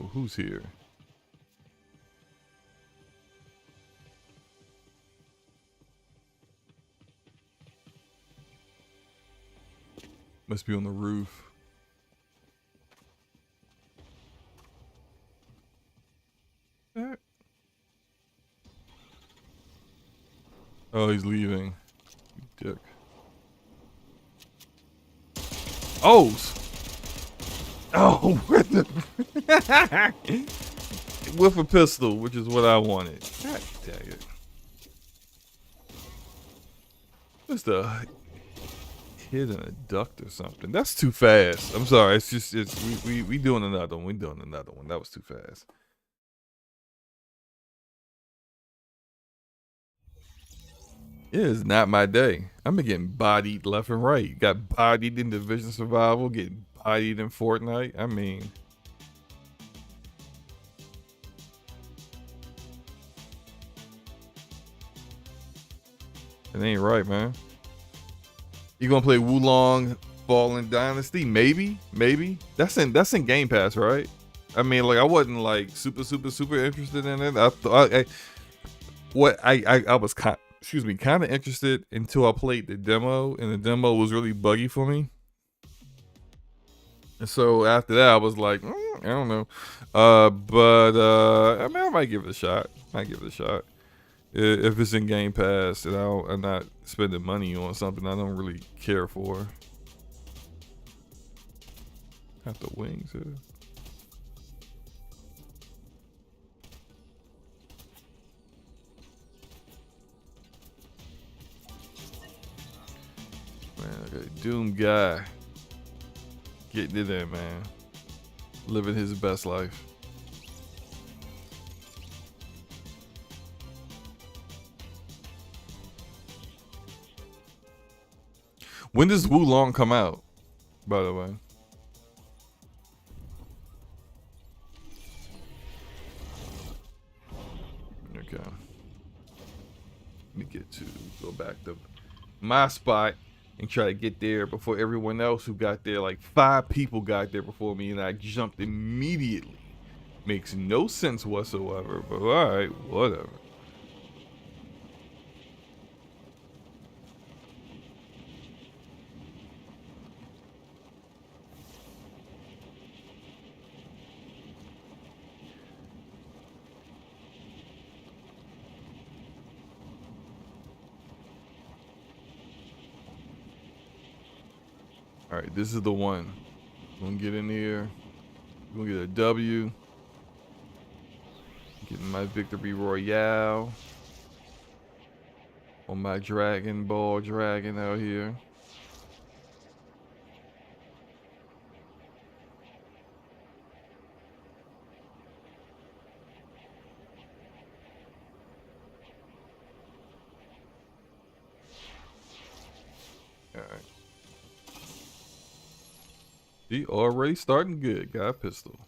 Oh, who's here? Must be on the roof. Oh, he's leaving. You dick. Oh! Oh, with the with a pistol, which is what I wanted. God dang it. Just a hit in a duct or something. That's too fast. I'm sorry. It's just we doing another one. We doing another one. That was too fast. It is not my day. I'm getting bodied left and right. Got bodied in Division Survival, getting bodied in Fortnite. I mean, it ain't right, man. You gonna play Wulong Fallen Dynasty? Maybe. That's in Game Pass, right? I mean, like I wasn't like super interested in it. I thought I was kind of interested until I played the demo, and the demo was really buggy for me. And so after that, I was like, I don't know. But I mean, I might give it a shot. If it's in Game Pass and I'm not spending money on something I don't really care for. Got the wings here. Man, I got a Doom guy getting it in, man. Living his best life. When does Wulong come out, by the way? Okay. Let me go back to my spot and try to get there before everyone else who got there. Like 5 people got there before me, and I jumped immediately. Makes no sense whatsoever, but alright, whatever. Alright, this is the one. I'm gonna get in here. We're gonna get a W. Getting my victory royale on my Dragon Ball dragon out here. Alright. He already starting good. Got a pistol.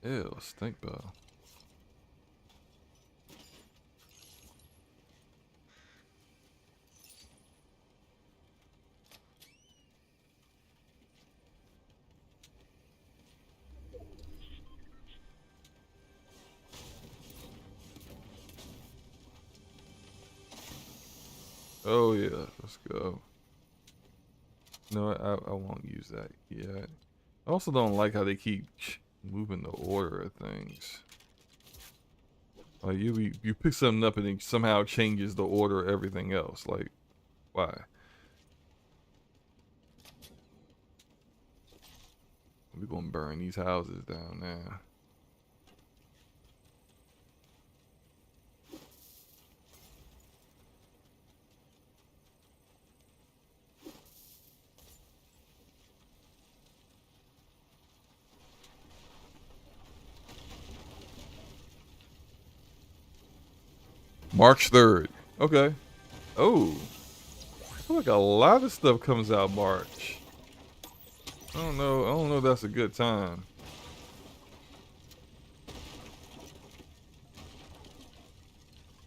Ew, stink bug. Oh yeah, let's go. No, I won't use that yet. I also don't like how they keep moving the order of things. Like you pick something up and it somehow changes the order of everything else. Like, why? We're gonna burn these houses down now. March 3rd. Okay. Oh. I feel like a lot of stuff comes out March. I don't know. I don't know if that's a good time.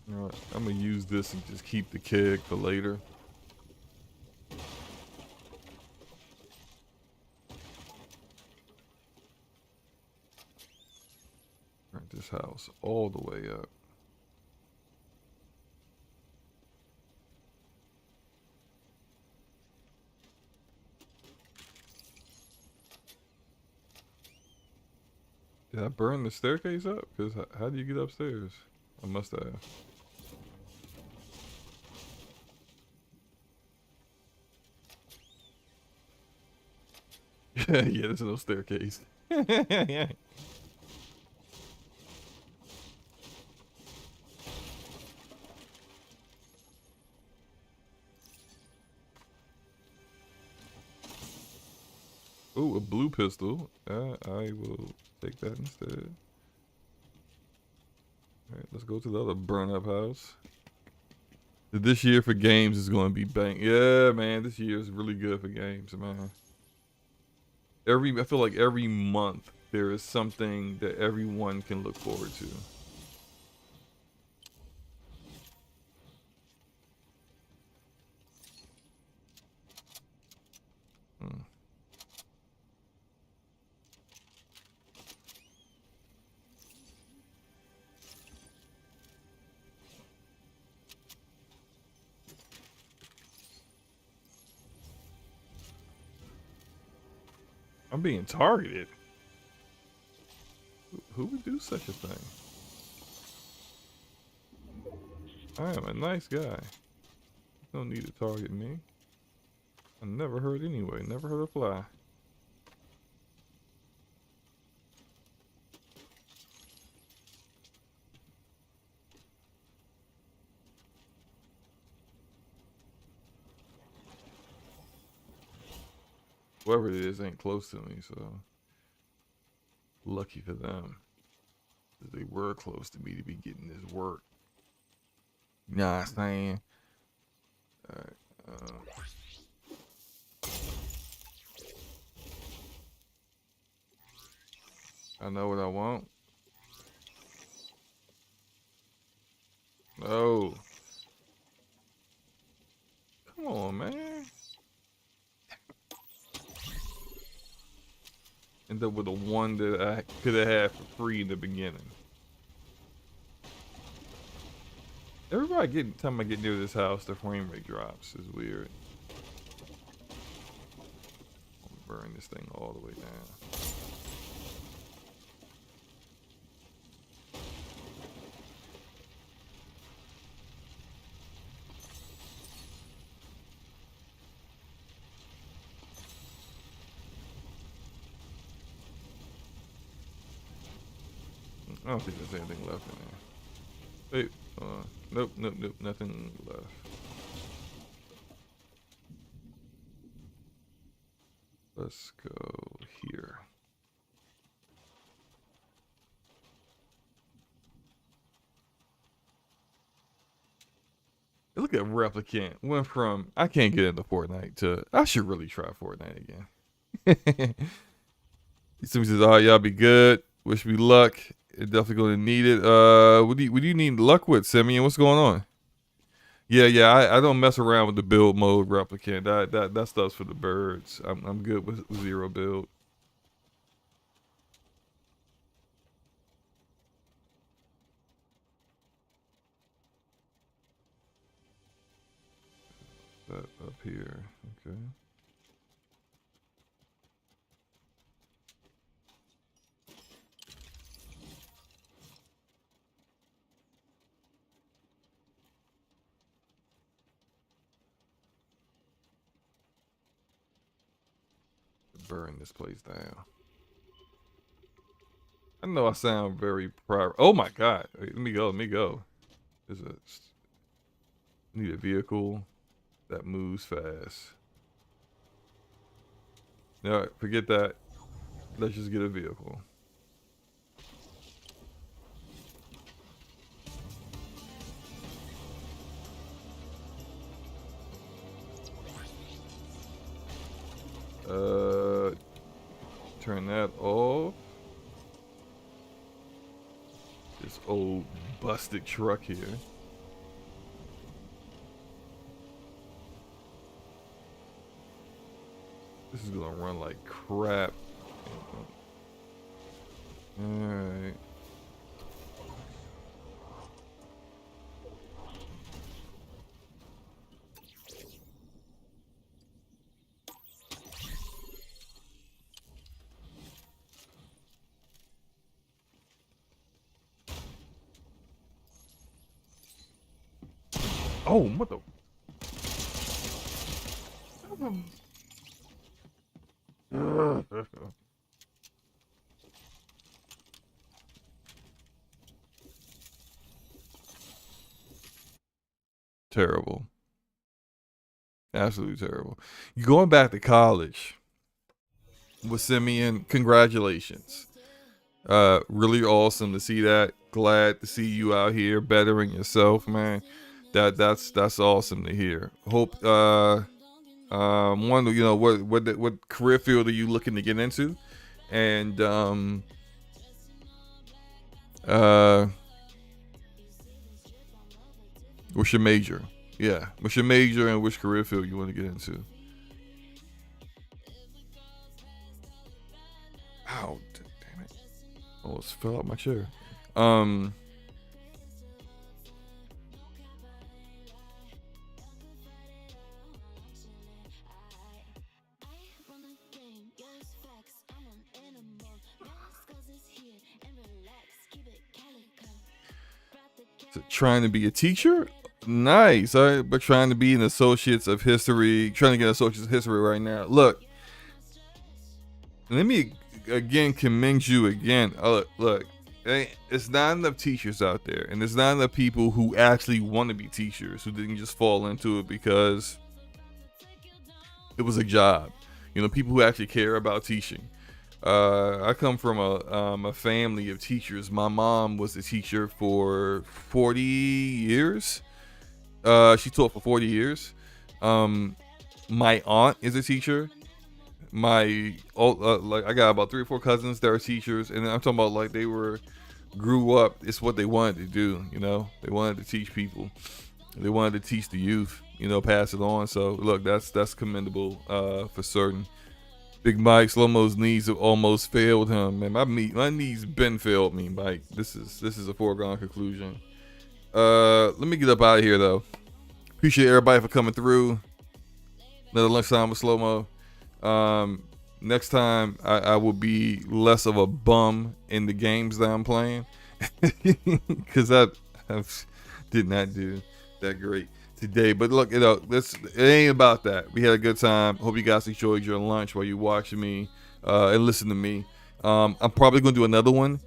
You know what? I'm gonna use this and just keep the keg for later. Turn this house all the way up. Did I burn the staircase up? Because how do you get upstairs? I must have. Yeah, there's no staircase. Oh, a blue pistol. I will take that instead. Alright, let's go to the other burn up house. This year for games is going to be bang. Yeah, man, this year is really good for games, man. I feel like every month there is something that everyone can look forward to. Hmm. I'm being targeted. Who would do such a thing? I am a nice guy. You don't need to target me. I never hurt anyway. Never hurt a fly. Whoever it is ain't close to me, so lucky for them. They were close to me to be getting this work. You know what I'm saying? Alright. I know what I want. No. Come on, man. End up with the one that I could have had for free in the beginning. Time I get near this house, the frame rate drops. It's weird. I'll burn this thing all the way down. I don't think there's anything left in there. Wait, nope, nothing left. Let's go here. Look at Replicant. Went from I can't get into Fortnite to I should really try Fortnite again. Somebody says, "Oh, y'all be good." Wish me luck. You're definitely gonna need it. What do you need luck with, Simeon? What's going on? Yeah. I don't mess around with the build mode replicant. That stuff's for the birds. I'm good with zero build. That up here. Okay. Burn this place down. I know I sound very proud. Oh my God! Wait, let me go. There's a need a vehicle that moves fast. No, forget that. Let's just get a vehicle. Turn that off. This old busted truck here. This is gonna run like crap. Alright. Oh, what the? Terrible. Absolutely terrible. You going back to college with Simeon, congratulations. Really awesome to see that. Glad to see you out here bettering yourself, man. That's awesome to hear. Hope one, you know, what career field are you looking to get into? And what's your major? Yeah, what's your major and which career field you want to get into? Ow, damn it. Almost fell out my chair. So trying to be a teacher? Nice. All right, but trying to be an associates of history, trying to get associates of history right now. Look, let me again commend you again. Look, it's not enough teachers out there, and there's not enough people who actually want to be teachers who didn't just fall into it because it was a job. You know, people who actually care about teaching. I come from a family of teachers. My mom was a teacher for 40 years. She taught for 40 years. My aunt is a teacher. I got about 3 or 4 cousins that are teachers, and I'm talking about like they grew up. It's what they wanted to do. You know, they wanted to teach people. They wanted to teach the youth. You know, pass it on. So look, that's commendable for certain. Big Mike, SloMo's knees have almost failed him, man. My knees been failed me, Mike. This is a foregone conclusion. Let me get up out of here though. Appreciate everybody for coming through. Another lunchtime with SloMo. Next time I will be less of a bum in the games that I'm playing, because I did not do that great today. But look, you know, it ain't about that. We had a good time. Hope you guys enjoyed your lunch while you watching me and listen to me. I'm probably gonna do another one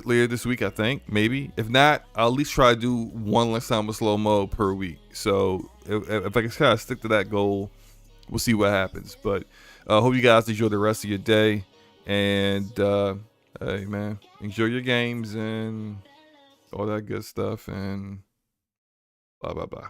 later this week, I think, maybe. If not, I'll at least try to do one less time with SloMo per week. So if I can kind of stick to that goal, we'll see what happens. But hope you guys enjoy the rest of your day, and hey man, enjoy your games and all that good stuff, and bye.